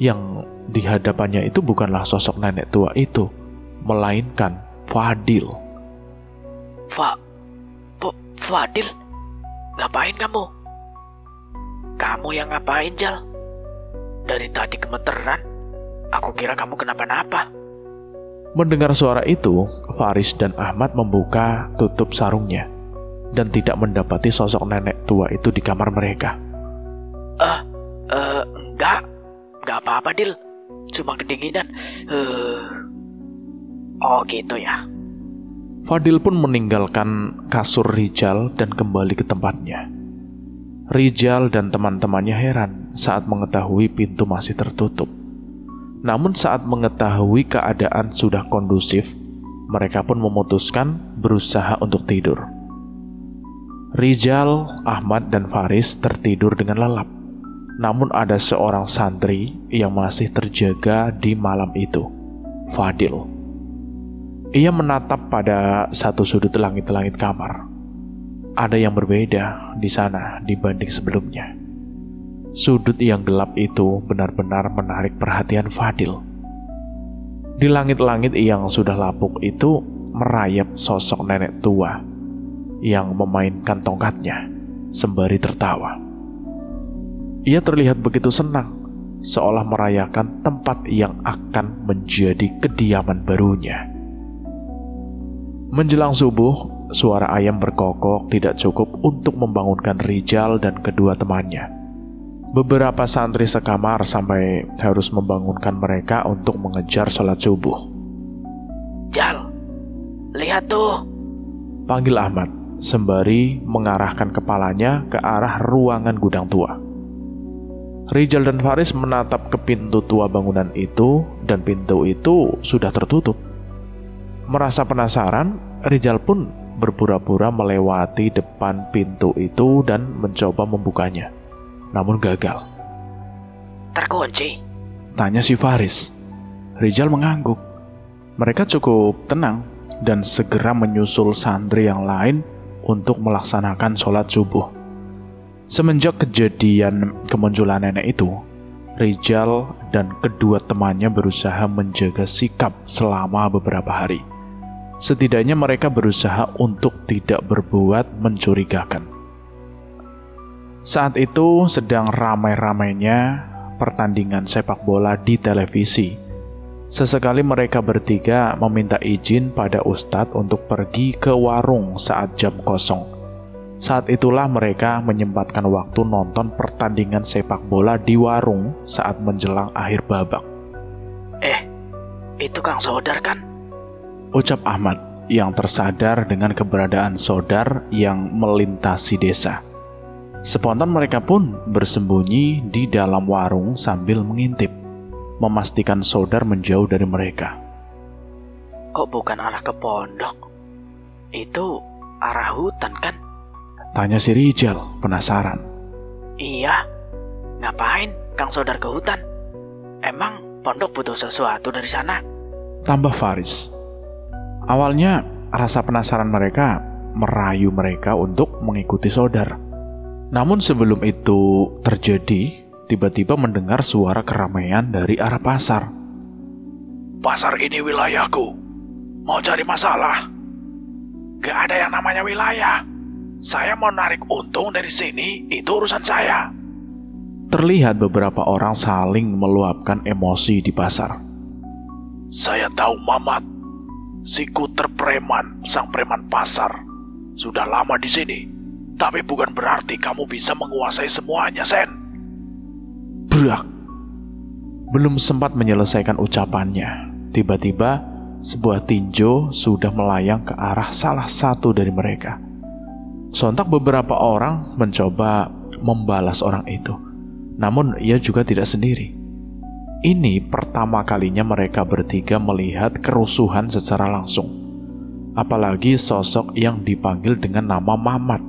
[SPEAKER 1] Yang di hadapannya itu bukanlah sosok nenek tua itu, melainkan Fadil.
[SPEAKER 2] Fadil? Ngapain kamu? Kamu yang ngapain, Jal? Dari tadi gemeteran. Aku kira kamu kenapa-napa.
[SPEAKER 1] Mendengar suara itu, Faris dan Ahmad membuka tutup sarungnya dan tidak mendapati sosok nenek tua itu di kamar mereka.
[SPEAKER 2] Enggak apa-apa, Dil. Cuma kedinginan. Oh gitu ya.
[SPEAKER 1] Fadil pun meninggalkan kasur Rijal dan kembali ke tempatnya. Rijal dan teman-temannya heran saat mengetahui pintu masih tertutup. Namun saat mengetahui keadaan sudah kondusif, mereka pun memutuskan berusaha untuk tidur. Rijal, Ahmad, dan Faris tertidur dengan lelap. Namun ada seorang santri yang masih terjaga di malam itu, Fadil. Ia menatap pada satu sudut langit-langit kamar. Ada yang berbeda di sana dibanding sebelumnya. Sudut yang gelap itu benar-benar menarik perhatian Fadil. Di langit-langit yang sudah lapuk itu merayap sosok nenek tua yang memainkan tongkatnya sembari tertawa. Ia terlihat begitu senang, seolah merayakan tempat yang akan menjadi kediaman barunya. Menjelang subuh, suara ayam berkokok tidak cukup untuk membangunkan Rijal dan kedua temannya. Beberapa santri sekamar sampai harus membangunkan mereka untuk mengejar sholat subuh.
[SPEAKER 2] Jal, lihat tuh,
[SPEAKER 1] panggil Ahmad sembari mengarahkan kepalanya ke arah ruangan gudang tua. Rijal dan Faris menatap ke pintu tua bangunan itu dan pintu itu sudah tertutup. Merasa penasaran, Rijal pun berpura-pura melewati depan pintu itu dan mencoba membukanya. Namun gagal.
[SPEAKER 2] Terkunci?
[SPEAKER 1] Tanya si Faris. Rijal mengangguk. Mereka cukup tenang dan segera menyusul santri yang lain untuk melaksanakan sholat subuh. Semenjak kejadian kemunculan nenek itu, Rijal dan kedua temannya berusaha menjaga sikap selama beberapa hari. Setidaknya mereka berusaha untuk tidak berbuat mencurigakan. Saat itu sedang ramai-ramainya pertandingan sepak bola di televisi. Sesekali mereka bertiga meminta izin pada Ustadz untuk pergi ke warung saat jam kosong. Saat itulah mereka menyempatkan waktu nonton pertandingan sepak bola di warung saat menjelang akhir babak.
[SPEAKER 2] Itu Kang Sodar kan?
[SPEAKER 1] Ucap Ahmad yang tersadar dengan keberadaan Sodar yang melintasi desa. Spontan mereka pun bersembunyi di dalam warung sambil mengintip, memastikan Sodar menjauh dari mereka.
[SPEAKER 2] Kok bukan arah ke pondok? Itu arah hutan kan?
[SPEAKER 1] Tanya si Rijal, penasaran.
[SPEAKER 2] Iya, ngapain Kang Sodar ke hutan? Emang pondok butuh sesuatu dari sana?
[SPEAKER 1] Tambah Faris. Awalnya rasa penasaran mereka merayu mereka untuk mengikuti Sodar. Namun sebelum itu terjadi, tiba-tiba mendengar suara keramaian dari arah pasar.
[SPEAKER 3] Pasar ini wilayahku. Mau cari masalah? Gak ada yang namanya wilayah. Saya mau narik untung dari sini, itu urusan saya.
[SPEAKER 1] Terlihat beberapa orang saling meluapkan emosi di pasar.
[SPEAKER 3] Saya tahu Mamat, si kuter preman, sang preman pasar. Sudah lama di sini, tapi bukan berarti kamu bisa menguasai semuanya, Sen.
[SPEAKER 1] Brak. Belum sempat menyelesaikan ucapannya, tiba-tiba sebuah tinju sudah melayang ke arah salah satu dari mereka. Sontak beberapa orang mencoba membalas orang itu, namun ia juga tidak sendiri. Ini pertama kalinya mereka bertiga melihat kerusuhan secara langsung. Apalagi sosok yang dipanggil dengan nama Mamat.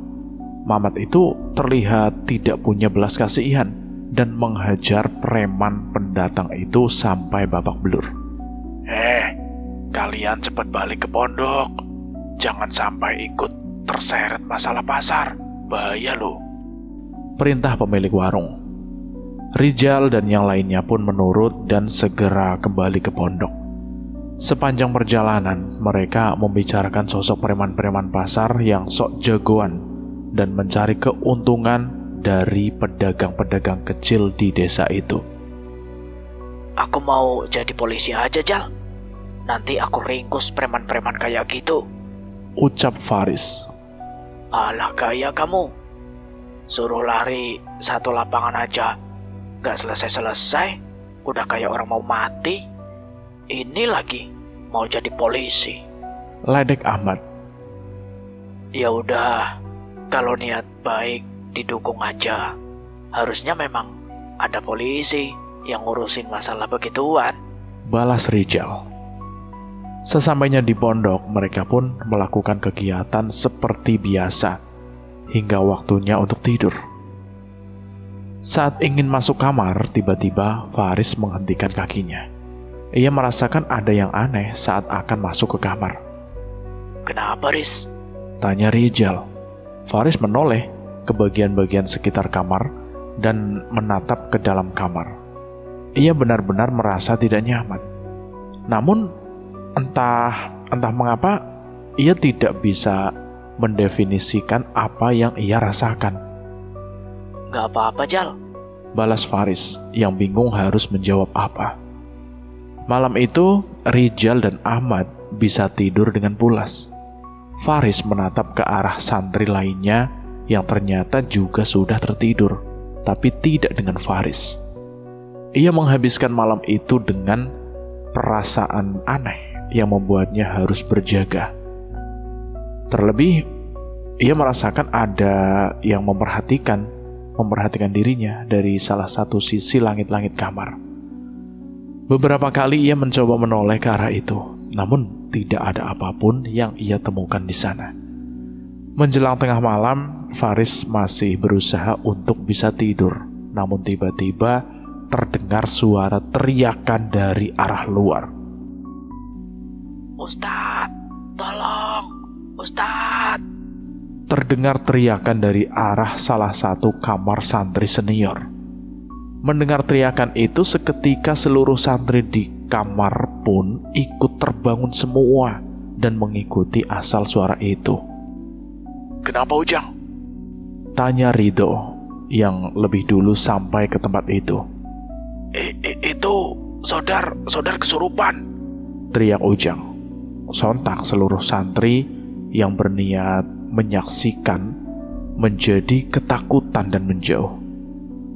[SPEAKER 1] Mamat itu terlihat tidak punya belas kasihan dan menghajar preman pendatang itu sampai babak belur.
[SPEAKER 3] Kalian cepat balik ke pondok. Jangan sampai ikut terseret masalah pasar. Bahaya loh.
[SPEAKER 1] Perintah pemilik warung. Rijal dan yang lainnya pun menurut dan segera kembali ke pondok. Sepanjang perjalanan, mereka membicarakan sosok preman-preman pasar yang sok jagoan dan mencari keuntungan dari pedagang-pedagang kecil di desa itu.
[SPEAKER 2] Aku mau jadi polisi aja, Jal. Nanti aku ringkus preman-preman kayak gitu.
[SPEAKER 1] Ucap Faris.
[SPEAKER 2] Alah gaya kamu. Suruh lari satu lapangan aja. Gak selesai-selesai, udah kayak orang mau mati. Ini lagi mau jadi polisi.
[SPEAKER 1] Ledek Ahmad.
[SPEAKER 2] Ya udah, kalau niat baik didukung aja. Harusnya memang ada polisi yang ngurusin masalah begituan.
[SPEAKER 1] Balas Rijal. Sesampainya di pondok, mereka pun melakukan kegiatan seperti biasa hingga waktunya untuk tidur. Saat ingin masuk kamar, tiba-tiba Faris menghentikan kakinya. Ia merasakan ada yang aneh saat akan masuk ke kamar.
[SPEAKER 2] Kenapa, Riz?
[SPEAKER 1] Tanya Rijal. Faris menoleh ke bagian-bagian sekitar kamar dan menatap ke dalam kamar. Ia benar-benar merasa tidak nyaman. Namun, entah mengapa, ia tidak bisa mendefinisikan apa yang ia rasakan.
[SPEAKER 2] Gak apa-apa, Jal.
[SPEAKER 1] Balas Faris yang bingung harus menjawab apa. Malam itu, Rijal dan Ahmad bisa tidur dengan pulas. Faris menatap ke arah santri lainnya yang ternyata juga sudah tertidur, tapi tidak dengan Faris. Ia menghabiskan malam itu dengan perasaan aneh yang membuatnya harus berjaga. Terlebih, ia merasakan ada yang memperhatikan dirinya dari salah satu sisi langit-langit kamar. Beberapa kali ia mencoba menoleh ke arah itu, namun tidak ada apapun yang ia temukan di sana. Menjelang tengah malam, Faris masih berusaha untuk bisa tidur, namun tiba-tiba terdengar suara teriakan dari arah luar.
[SPEAKER 2] Ustadz, tolong, Ustadz.
[SPEAKER 1] Terdengar teriakan dari arah salah satu kamar santri senior. Mendengar teriakan itu, seketika seluruh santri di kamar pun ikut terbangun semua dan mengikuti asal suara itu.
[SPEAKER 3] Kenapa Ujang?
[SPEAKER 1] Tanya Ridho yang lebih dulu sampai ke tempat itu.
[SPEAKER 3] Itu Sodar kesurupan,
[SPEAKER 1] teriak Ujang. Sontak seluruh santri yang berniat menyaksikan menjadi ketakutan dan menjauh.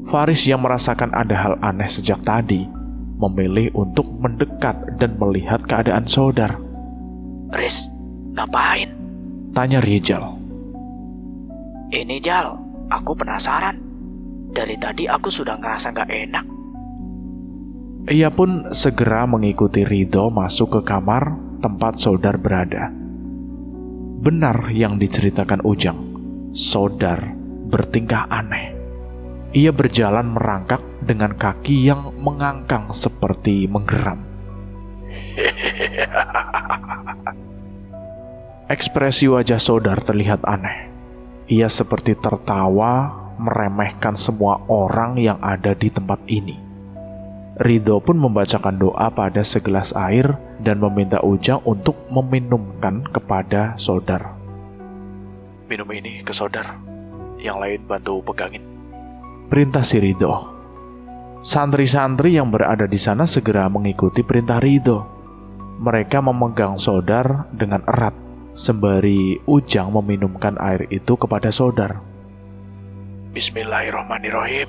[SPEAKER 1] Faris yang merasakan ada hal aneh sejak tadi memilih untuk mendekat dan melihat keadaan Sodar.
[SPEAKER 2] Riz, ngapain?
[SPEAKER 1] Tanya Rijal.
[SPEAKER 2] Ini Jal, aku penasaran. Dari tadi aku sudah ngerasa gak enak.
[SPEAKER 1] Ia pun segera mengikuti Ridho masuk ke kamar tempat Sodar berada. Benar yang diceritakan Ujang, Sodar bertingkah aneh. Ia berjalan merangkak dengan kaki yang mengangkang seperti menggeram. Ekspresi wajah Sodar terlihat aneh. Ia seperti tertawa meremehkan semua orang yang ada di tempat ini. Ridho pun membacakan doa pada segelas air dan meminta Ujang untuk meminumkan kepada Sodar.
[SPEAKER 3] Minum ini ke Sodar, yang lain bantu pegangin,
[SPEAKER 1] perintah si Ridho. Santri-santri yang berada di sana segera mengikuti perintah Ridho. Mereka memegang Sodar dengan erat, sembari Ujang meminumkan air itu kepada Sodar.
[SPEAKER 3] Bismillahirrahmanirrahim,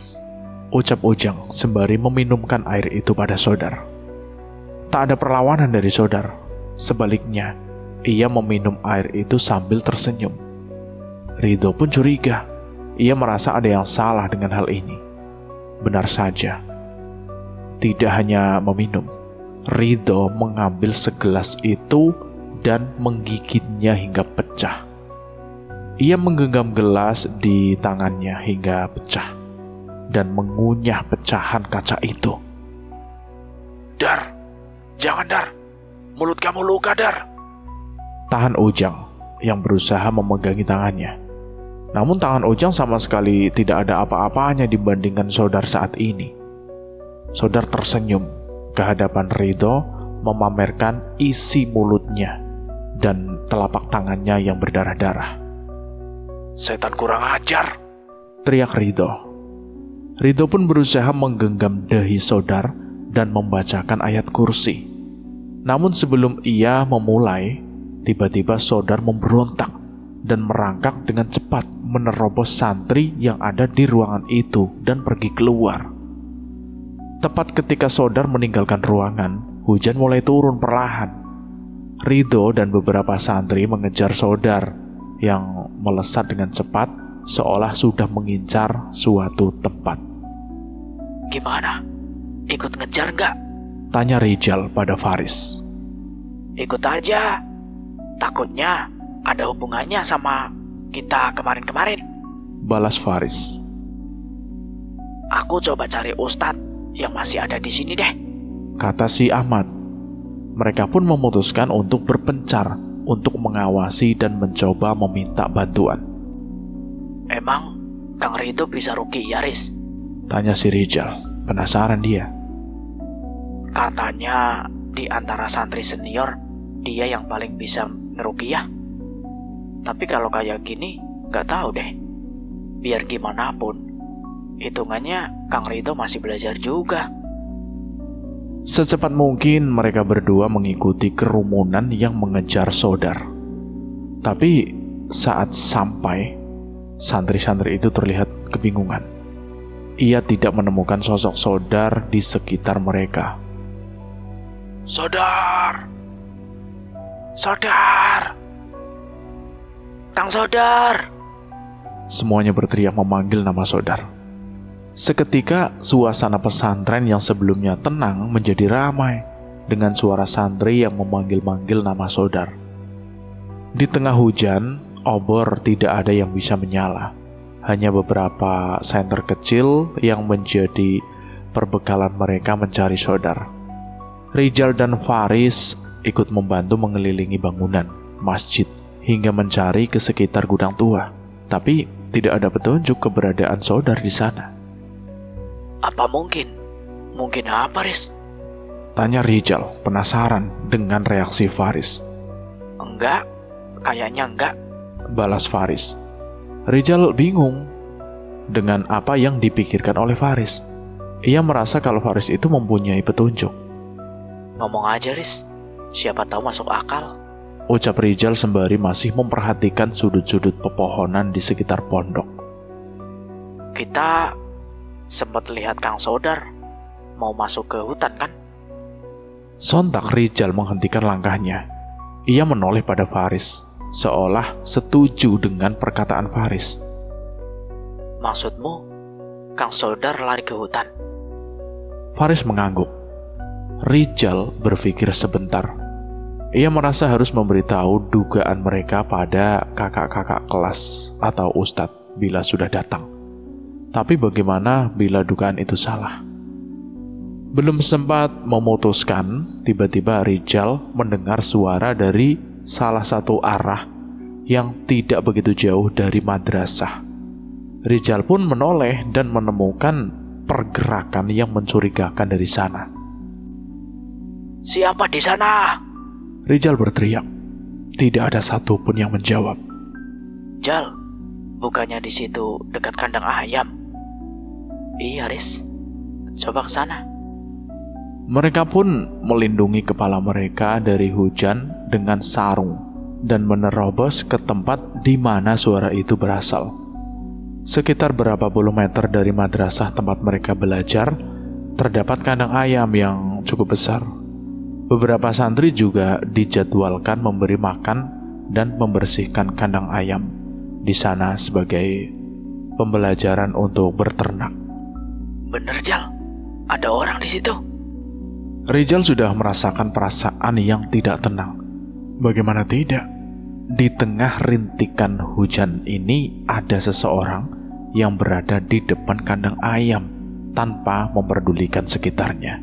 [SPEAKER 1] ucap Ujang sembari meminumkan air itu pada Sodar. Tak ada perlawanan dari Sodar. Sebaliknya, ia meminum air itu sambil tersenyum. Ridho pun curiga. Ia merasa ada yang salah dengan hal ini. Benar saja. Tidak hanya meminum, Ridho mengambil segelas itu dan menggigitnya hingga pecah. Ia menggenggam gelas di tangannya hingga pecah dan mengunyah pecahan kaca itu.
[SPEAKER 3] Dar, jangan Dar, mulut kamu luka Dar.
[SPEAKER 1] Tahan Ujang yang berusaha memegangi tangannya. Namun tangan Ujang sama sekali tidak ada apa-apanya dibandingkan Sodar saat ini. Sodar tersenyum ke hadapan Ridho, memamerkan isi mulutnya dan telapak tangannya yang berdarah-darah.
[SPEAKER 3] Setan kurang ajar,
[SPEAKER 1] teriak Ridho. Ridho pun berusaha menggenggam dahi Sodar dan membacakan ayat kursi. Namun sebelum ia memulai, tiba-tiba Sodar memberontak dan merangkak dengan cepat menerobos santri yang ada di ruangan itu dan pergi keluar. Tepat ketika Sodar meninggalkan ruangan, hujan mulai turun perlahan. Ridho dan beberapa santri mengejar Sodar yang melesat dengan cepat seolah sudah mengincar suatu tempat.
[SPEAKER 2] Gimana? Ikut ngejar nggak?
[SPEAKER 1] Tanya Rijal pada Faris.
[SPEAKER 2] Ikut aja. Takutnya ada hubungannya sama kita kemarin-kemarin,
[SPEAKER 1] balas Faris.
[SPEAKER 2] Aku coba cari Ustadz yang masih ada di sini deh,
[SPEAKER 1] kata si Ahmad. Mereka pun memutuskan untuk berpencar untuk mengawasi dan mencoba meminta bantuan.
[SPEAKER 2] Emang Kang Ridho bisa ruqyah, Riz?
[SPEAKER 1] Tanya si Rijal, penasaran dia.
[SPEAKER 2] Katanya di antara santri senior dia yang paling bisa ngeruqyah. Tapi kalau kayak gini, gak tahu deh. Biar gimana pun, hitungannya Kang Ridho masih belajar juga.
[SPEAKER 1] Secepat mungkin mereka berdua mengikuti kerumunan yang mengejar Sodar. Tapi saat sampai, santri-santri itu terlihat kebingungan. Ia tidak menemukan sosok Sodar di sekitar mereka.
[SPEAKER 3] Sodar! Sodar!
[SPEAKER 2] Kang Sodar!
[SPEAKER 1] Semuanya berteriak memanggil nama Sodar. Seketika suasana pesantren yang sebelumnya tenang menjadi ramai dengan suara santri yang memanggil-manggil nama Sodar. Di tengah hujan, obor tidak ada yang bisa menyala. Hanya beberapa senter kecil yang menjadi perbekalan mereka mencari Sodar. Rijal dan Faris ikut membantu mengelilingi bangunan, masjid, hingga mencari ke sekitar gudang tua. Tapi tidak ada petunjuk keberadaan Sodar di sana.
[SPEAKER 2] Apa mungkin? Mungkin apa, Riz?
[SPEAKER 1] Tanya Rijal, penasaran dengan reaksi Faris.
[SPEAKER 2] Enggak, kayaknya enggak,
[SPEAKER 1] balas Faris. Rijal bingung. dengan apa yang dipikirkan oleh Faris. Ia merasa kalau Faris itu mempunyai petunjuk.
[SPEAKER 2] Ngomong aja, Riz. Siapa tahu masuk akal.
[SPEAKER 1] Ucap Rijal sembari masih memperhatikan sudut-sudut pepohonan di sekitar pondok.
[SPEAKER 2] Kita sempat lihat Kang Sodar mau masuk ke hutan kan?
[SPEAKER 1] Sontak Rijal menghentikan langkahnya. Ia menoleh pada Faris, seolah setuju dengan perkataan Faris.
[SPEAKER 2] Maksudmu, Kang Sodar lari ke hutan?
[SPEAKER 1] Faris mengangguk. Rijal berpikir sebentar. Ia merasa harus memberitahu dugaan mereka pada kakak-kakak kelas atau ustadz bila sudah datang. Tapi bagaimana bila dugaan itu salah? Belum sempat memutuskan, tiba-tiba Rijal mendengar suara dari salah satu arah yang tidak begitu jauh dari madrasah. Rijal pun menoleh dan menemukan pergerakan yang mencurigakan dari sana.
[SPEAKER 2] Siapa di sana?
[SPEAKER 1] Rijal berteriak. Tidak ada satupun yang menjawab.
[SPEAKER 2] Jal, bukannya di situ dekat kandang ayam? Iya, Riz. Coba ke sana.
[SPEAKER 1] Mereka pun melindungi kepala mereka dari hujan dengan sarung dan menerobos ke tempat di mana suara itu berasal. Sekitar berapa puluh meter dari madrasah tempat mereka belajar, terdapat kandang ayam yang cukup besar. Beberapa santri juga dijadwalkan memberi makan dan membersihkan kandang ayam di sana sebagai pembelajaran untuk berternak.
[SPEAKER 2] Bener, Jal. Ada orang di situ.
[SPEAKER 1] Rijal sudah merasakan perasaan yang tidak tenang. Bagaimana tidak? Di tengah rintikan hujan ini ada seseorang yang berada di depan kandang ayam tanpa memperdulikan sekitarnya.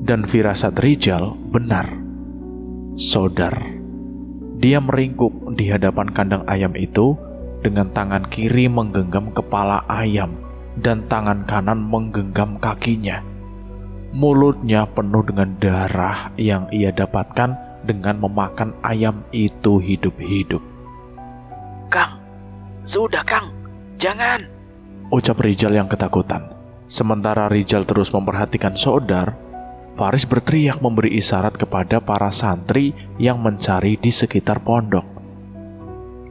[SPEAKER 1] Dan firasat Rijal benar. Sodar. Dia meringkuk di hadapan kandang ayam itu dengan tangan kiri menggenggam kepala ayam dan tangan kanan menggenggam kakinya. Mulutnya penuh dengan darah yang ia dapatkan dengan memakan ayam itu hidup-hidup.
[SPEAKER 2] Kang, sudah Kang, jangan,
[SPEAKER 1] ucap Rijal yang ketakutan. Sementara Rijal terus memperhatikan Sodar, Faris berteriak memberi isyarat kepada para santri yang mencari di sekitar pondok.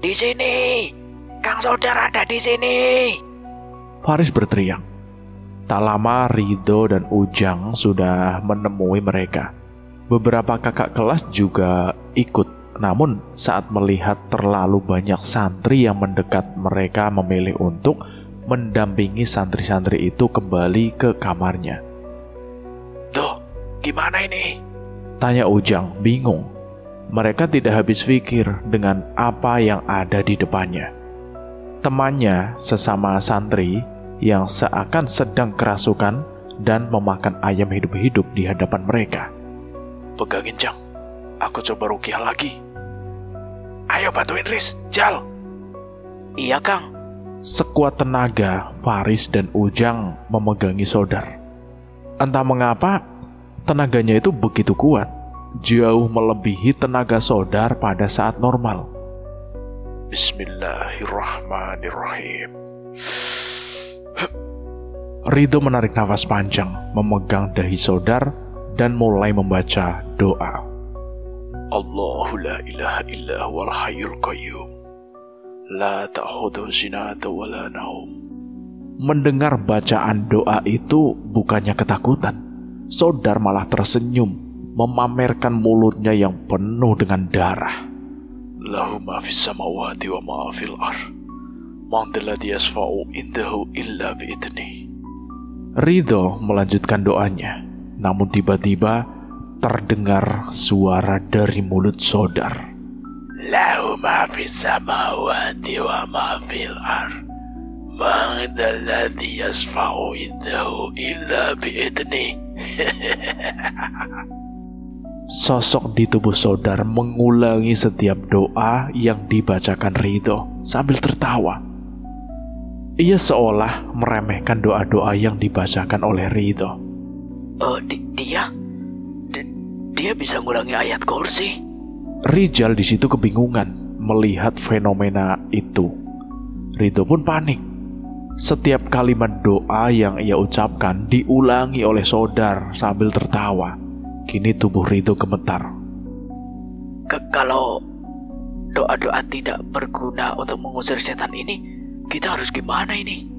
[SPEAKER 2] Di sini, Kang Sodar ada di sini.
[SPEAKER 1] Faris berteriak. Tak lama Ridho dan Ujang sudah menemui mereka. Beberapa kakak kelas juga ikut. Namun saat melihat terlalu banyak santri yang mendekat, mereka memilih untuk mendampingi santri-santri itu kembali ke kamarnya.
[SPEAKER 3] Duh, gimana ini?
[SPEAKER 1] Tanya Ujang, bingung. Mereka tidak habis pikir dengan apa yang ada di depannya. Temannya, sesama santri, yang seakan sedang kerasukan dan memakan ayam hidup-hidup di hadapan mereka.
[SPEAKER 3] Pegangin, Jang. Aku coba rukiah lagi. Ayo bantuin Riz, Jal.
[SPEAKER 2] Iya, Kang.
[SPEAKER 1] Sekuat tenaga, Faris dan Ujang memegangi Sodar. Entah mengapa, tenaganya itu begitu kuat, jauh melebihi tenaga Sodar pada saat normal.
[SPEAKER 3] Bismillahirrahmanirrahim.
[SPEAKER 1] Ridho menarik nafas panjang, memegang dahi Sodar, dan mulai membaca doa.
[SPEAKER 3] Allahu la ilaha illa huwal hayyul qayyum. La ta'khudhuhu sinatun wa la naum.
[SPEAKER 1] Mendengar bacaan doa itu bukannya ketakutan. Sodar malah tersenyum, memamerkan mulutnya yang penuh dengan darah.
[SPEAKER 3] Lahu ma fis samawati wa ma fil ardh. Man dzalladzi yashfa'u indahu illa bi'idnih.
[SPEAKER 1] Ridho melanjutkan doanya, namun tiba-tiba terdengar suara dari mulut Sodar.
[SPEAKER 3] Lahu ma fis samawati wa ma fil ardh. Man dzalladzi yashfa'u indahu illa bi'idnih.
[SPEAKER 1] Sosok di tubuh Sodar mengulangi setiap doa yang dibacakan Ridho sambil tertawa. Ia seolah meremehkan doa-doa yang dibacakan oleh Ridho.
[SPEAKER 2] Dia bisa ngulangi ayat kursi.
[SPEAKER 1] Rijal di situ kebingungan melihat fenomena itu. Ridho pun panik. Setiap kalimat doa yang ia ucapkan diulangi oleh Sodar sambil tertawa. Kini tubuh Ridho gemetar.
[SPEAKER 2] Kalau doa-doa tidak berguna untuk mengusir setan ini, kita harus gimana ini?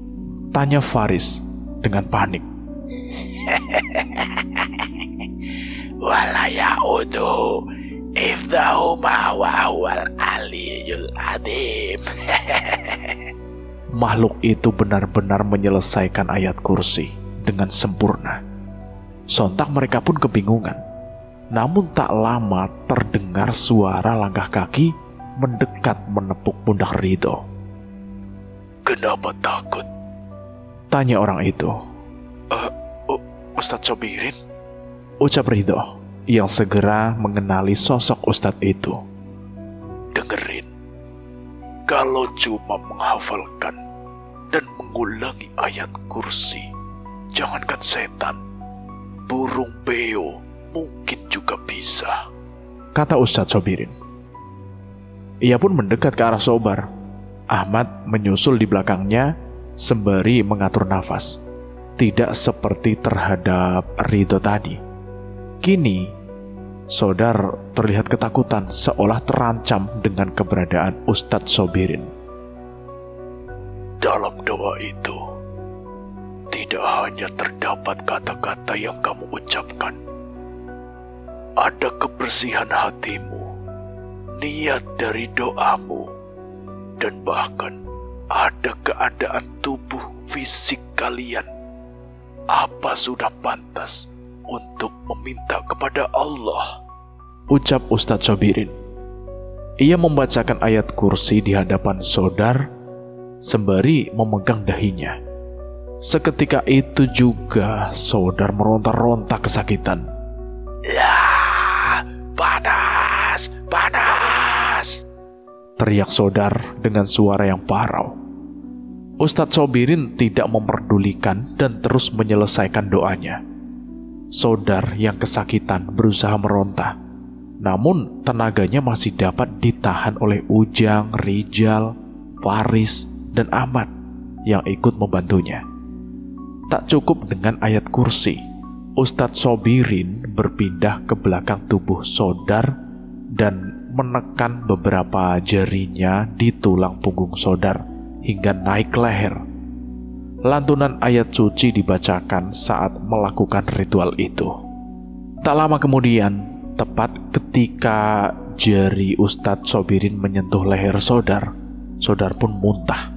[SPEAKER 1] Tanya Faris dengan panik.
[SPEAKER 3] Wala ya'udu ifdahuma wa huwal aliyul adim.
[SPEAKER 1] Makhluk itu benar-benar menyelesaikan ayat kursi dengan sempurna. Sontak mereka pun kebingungan. Namun tak lama terdengar suara langkah kaki mendekat menepuk pundak Ridho.
[SPEAKER 3] Kenapa takut?
[SPEAKER 1] Tanya orang itu.
[SPEAKER 3] Ustadz Sobirin?
[SPEAKER 1] Ucap Ridho yang segera mengenali sosok Ustadz itu.
[SPEAKER 3] Dengerin, kalau cuma menghafalkan dan mengulangi ayat kursi, jangankan setan, burung beo mungkin juga bisa,
[SPEAKER 1] kata Ustadz Sobirin. Ia pun mendekat ke arah Sobar. Ahmad menyusul di belakangnya sembari mengatur nafas. Tidak seperti terhadap Ridho tadi. Kini, Sodar terlihat ketakutan seolah terancam dengan keberadaan Ustadz Sobirin.
[SPEAKER 3] Dalam doa itu, tidak hanya terdapat kata-kata yang kamu ucapkan. Ada kebersihan hatimu, niat dari doamu, dan bahkan ada keadaan tubuh fisik kalian. Apa sudah pantas untuk meminta kepada Allah?
[SPEAKER 1] Ucap Ustadz Sobirin. Ia membacakan ayat kursi di hadapan Sodar sembari memegang dahinya. Seketika itu juga Sodar meronta-ronta kesakitan.
[SPEAKER 3] Ya, panas, panas,
[SPEAKER 1] teriak Sodar dengan suara yang parau. Ustadz Sobirin tidak memperdulikan dan terus menyelesaikan doanya. Sodar yang kesakitan berusaha meronta, namun tenaganya masih dapat ditahan oleh Ujang, Rijal, Faris, dan Ahmad yang ikut membantunya. Tak cukup dengan ayat kursi, Ustadz Sobirin berpindah ke belakang tubuh Sodar dan menekan beberapa jarinya di tulang punggung Sodar hingga naik ke leher. Lantunan ayat suci dibacakan saat melakukan ritual itu. Tak lama kemudian, tepat ketika jari Ustadz Sobirin menyentuh leher Sodar, Sodar pun muntah.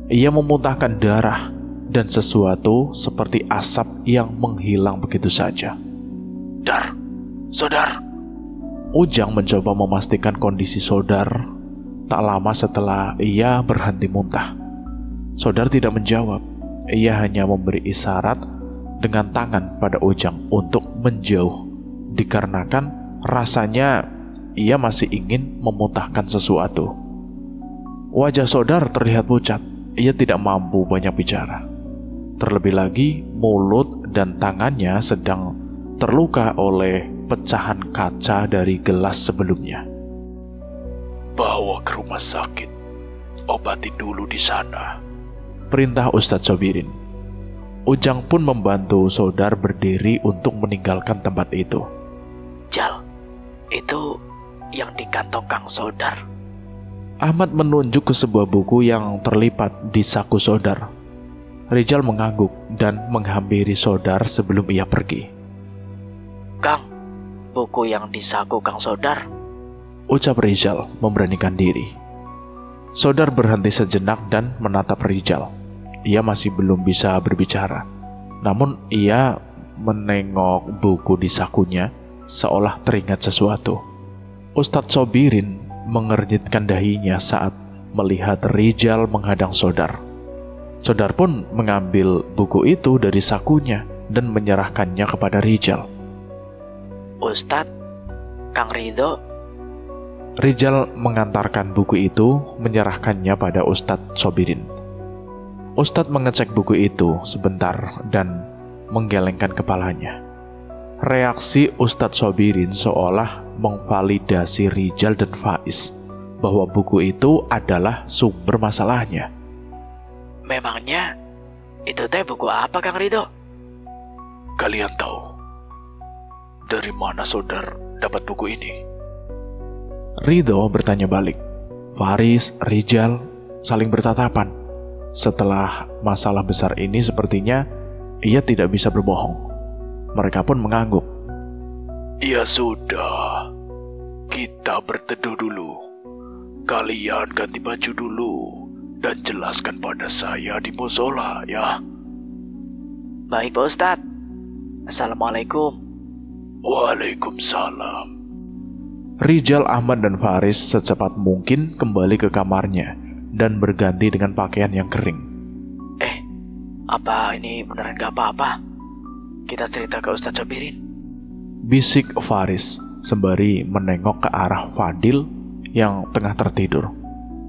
[SPEAKER 1] Ia memuntahkan darah dan sesuatu seperti asap yang menghilang begitu saja.
[SPEAKER 3] Sodar.
[SPEAKER 1] Ujang mencoba memastikan kondisi Sodar. Tak lama setelah ia berhenti muntah, Sodar tidak menjawab. Ia hanya memberi isyarat dengan tangan pada Ujang untuk menjauh, dikarenakan rasanya ia masih ingin memuntahkan sesuatu. Wajah Sodar terlihat pucat. Ia tidak mampu banyak bicara. Terlebih lagi, mulut dan tangannya sedang terluka oleh pecahan kaca dari gelas sebelumnya.
[SPEAKER 3] Bawa ke rumah sakit, obati dulu di sana,
[SPEAKER 1] perintah Ustadz Sobirin. Ujang pun membantu Sodar berdiri untuk meninggalkan tempat itu.
[SPEAKER 2] Jal, itu yang di kantong Kang Sodar.
[SPEAKER 1] Ahmad menunjuk ke sebuah buku yang terlipat di saku Sodar. Rijal mengangguk dan menghampiri Sodar sebelum ia pergi.
[SPEAKER 2] Kang, buku yang di saku Kang Sodar,
[SPEAKER 1] ucap Rijal memberanikan diri. Sodar berhenti sejenak dan menatap Rijal. Ia masih belum bisa berbicara. Namun ia menengok buku di sakunya seolah teringat sesuatu. Ustadz Sobirin mengernyitkan dahinya saat melihat Rijal menghadang Sodar. Sodar pun mengambil buku itu dari sakunya dan menyerahkannya kepada Rijal.
[SPEAKER 2] Ustadz, Kang Ridho.
[SPEAKER 1] Rijal mengantarkan buku itu, menyerahkannya pada Ustadz Sobirin. Ustadz mengecek buku itu sebentar dan menggelengkan kepalanya. Reaksi Ustadz Sobirin seolah memvalidasi Rijal dan Faiz bahwa buku itu adalah sumber masalahnya.
[SPEAKER 2] Memangnya itu teh buku apa, Kang Rido?
[SPEAKER 3] Kalian tahu dari mana Saudara dapat buku ini?
[SPEAKER 1] Ridho bertanya balik. Faris, Rijal saling bertatapan. Setelah masalah besar ini sepertinya ia tidak bisa berbohong. Mereka pun mengangguk.
[SPEAKER 3] Ya sudah, kita berteduh dulu. Kalian ganti baju dulu dan jelaskan pada saya di musola ya.
[SPEAKER 2] Baik Pak Ustadz. Assalamualaikum.
[SPEAKER 3] Waalaikumsalam.
[SPEAKER 1] Rijal, Ahmad, dan Faris secepat mungkin kembali ke kamarnya dan berganti dengan pakaian yang kering.
[SPEAKER 2] Apa ini beneran gak apa-apa? Kita cerita ke Ustadz Sobirin.
[SPEAKER 1] Bisik Faris sembari menengok ke arah Fadil yang tengah tertidur.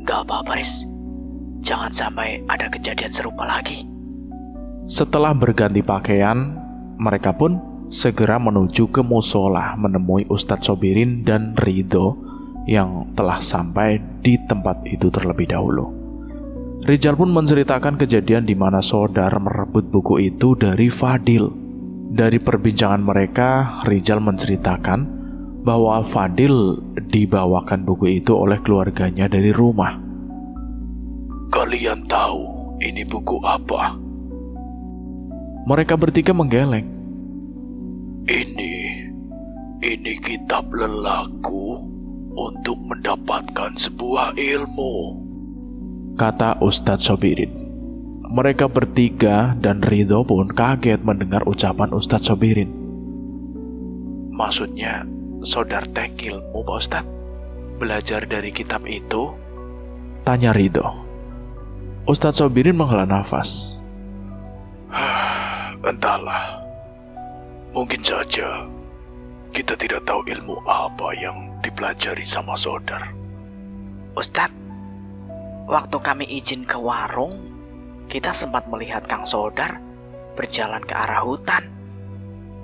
[SPEAKER 2] Gak apa-apa, Riz. Jangan sampai ada kejadian serupa lagi.
[SPEAKER 1] Setelah berganti pakaian, mereka pun segera menuju ke musola menemui Ustadz Sobirin dan Ridho yang telah sampai di tempat itu terlebih dahulu. Rijal pun menceritakan kejadian di mana Saudara merebut buku itu dari Fadil. Dari perbincangan mereka, Rijal menceritakan bahwa Fadil dibawakan buku itu oleh keluarganya dari rumah.
[SPEAKER 3] Kalian tahu ini buku apa?
[SPEAKER 1] Mereka bertiga menggeleng.
[SPEAKER 3] Ini kitab lelaku untuk mendapatkan sebuah ilmu,
[SPEAKER 1] kata Ustadz Sobirin. Mereka bertiga dan Ridho pun kaget mendengar ucapan Ustadz Sobirin.
[SPEAKER 3] Maksudnya, Saudara teh ilmu, Pak Ustadz? Belajar dari kitab itu?
[SPEAKER 1] Tanya Ridho. Ustadz Sobirin menghela nafas.
[SPEAKER 3] Entahlah. Mungkin saja kita tidak tahu ilmu apa yang dipelajari sama Saudara.
[SPEAKER 2] Ustadz, waktu kami izin ke warung, kita sempat melihat Kang Sodar berjalan ke arah hutan.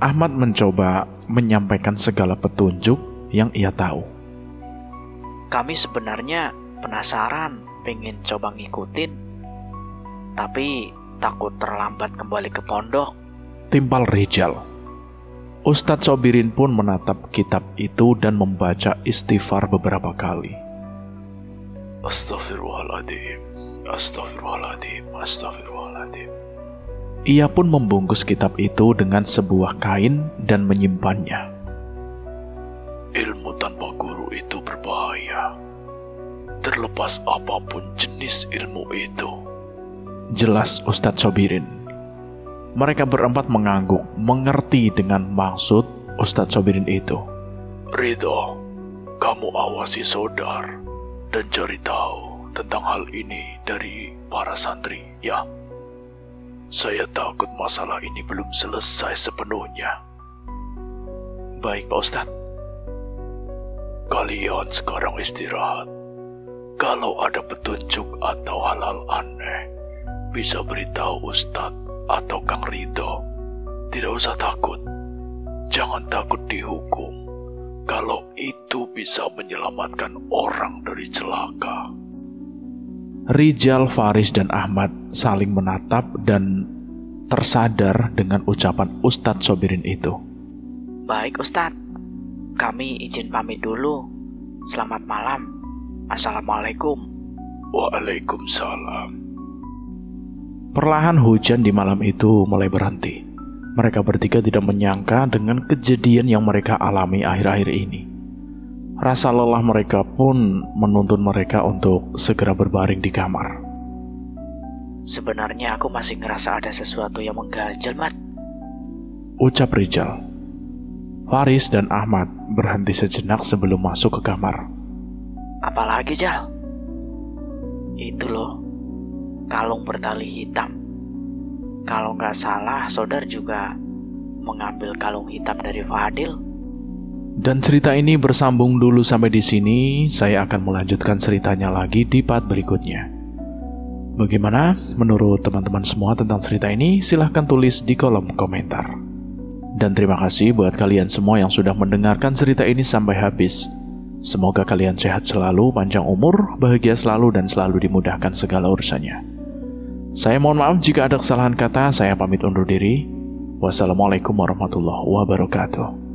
[SPEAKER 1] Ahmad mencoba menyampaikan segala petunjuk yang ia tahu.
[SPEAKER 2] Kami sebenarnya penasaran, pengen coba ngikutin, tapi takut terlambat kembali ke pondok,
[SPEAKER 1] timpal Rijal. Ustadz Sobirin pun menatap kitab itu dan membaca istighfar beberapa kali.
[SPEAKER 3] Astaghfirullahaladzim, astaghfirullahaladzim, astaghfirullahaladzim.
[SPEAKER 1] Ia pun membungkus kitab itu dengan sebuah kain dan menyimpannya.
[SPEAKER 3] Ilmu tanpa guru itu berbahaya, terlepas apapun jenis ilmu itu,
[SPEAKER 1] jelas Ustadz Sobirin. Mereka berempat mengangguk, mengerti dengan maksud Ustadz Sobirin itu.
[SPEAKER 3] Ridho, kamu awasi Saudara dan cari tahu tentang hal ini dari para santri, ya. Saya takut masalah ini belum selesai sepenuhnya.
[SPEAKER 1] Baik, Pak Ustadz.
[SPEAKER 3] Kalian sekarang istirahat. Kalau ada petunjuk atau hal-hal aneh, bisa beritahu Ustadz atau Kang Ridho. Tidak usah takut. Jangan takut dihukum. Kalau itu bisa menyelamatkan orang dari celaka.
[SPEAKER 1] Rijal, Faris, dan Ahmad saling menatap dan tersadar dengan ucapan Ustadz Sobirin itu.
[SPEAKER 2] Baik Ustadz, kami izin pamit dulu. Selamat malam. Assalamualaikum.
[SPEAKER 3] Waalaikumsalam.
[SPEAKER 1] Perlahan hujan di malam itu mulai berhenti. Mereka bertiga tidak menyangka dengan kejadian yang mereka alami akhir-akhir ini. Rasa lelah mereka pun menuntun mereka untuk segera berbaring di kamar.
[SPEAKER 2] Sebenarnya aku masih ngerasa ada sesuatu yang mengganjal, Mat,
[SPEAKER 1] ucap Rijal. Faris dan Ahmad berhenti sejenak sebelum masuk ke kamar.
[SPEAKER 2] Apalagi, Jal? Itu loh, kalung bertali hitam. Kalau nggak salah, Saudara juga mengambil kalung hitam dari Fadil.
[SPEAKER 1] Dan cerita ini bersambung dulu sampai di sini. Saya akan melanjutkan ceritanya lagi di part berikutnya. Bagaimana menurut teman-teman semua tentang cerita ini? Silahkan tulis di kolom komentar. Dan terima kasih buat kalian semua yang sudah mendengarkan cerita ini sampai habis. Semoga kalian sehat selalu, panjang umur, bahagia selalu, dan selalu dimudahkan segala urusannya. Saya mohon maaf jika ada kesalahan kata, saya pamit undur diri. Wassalamualaikum warahmatullahi wabarakatuh.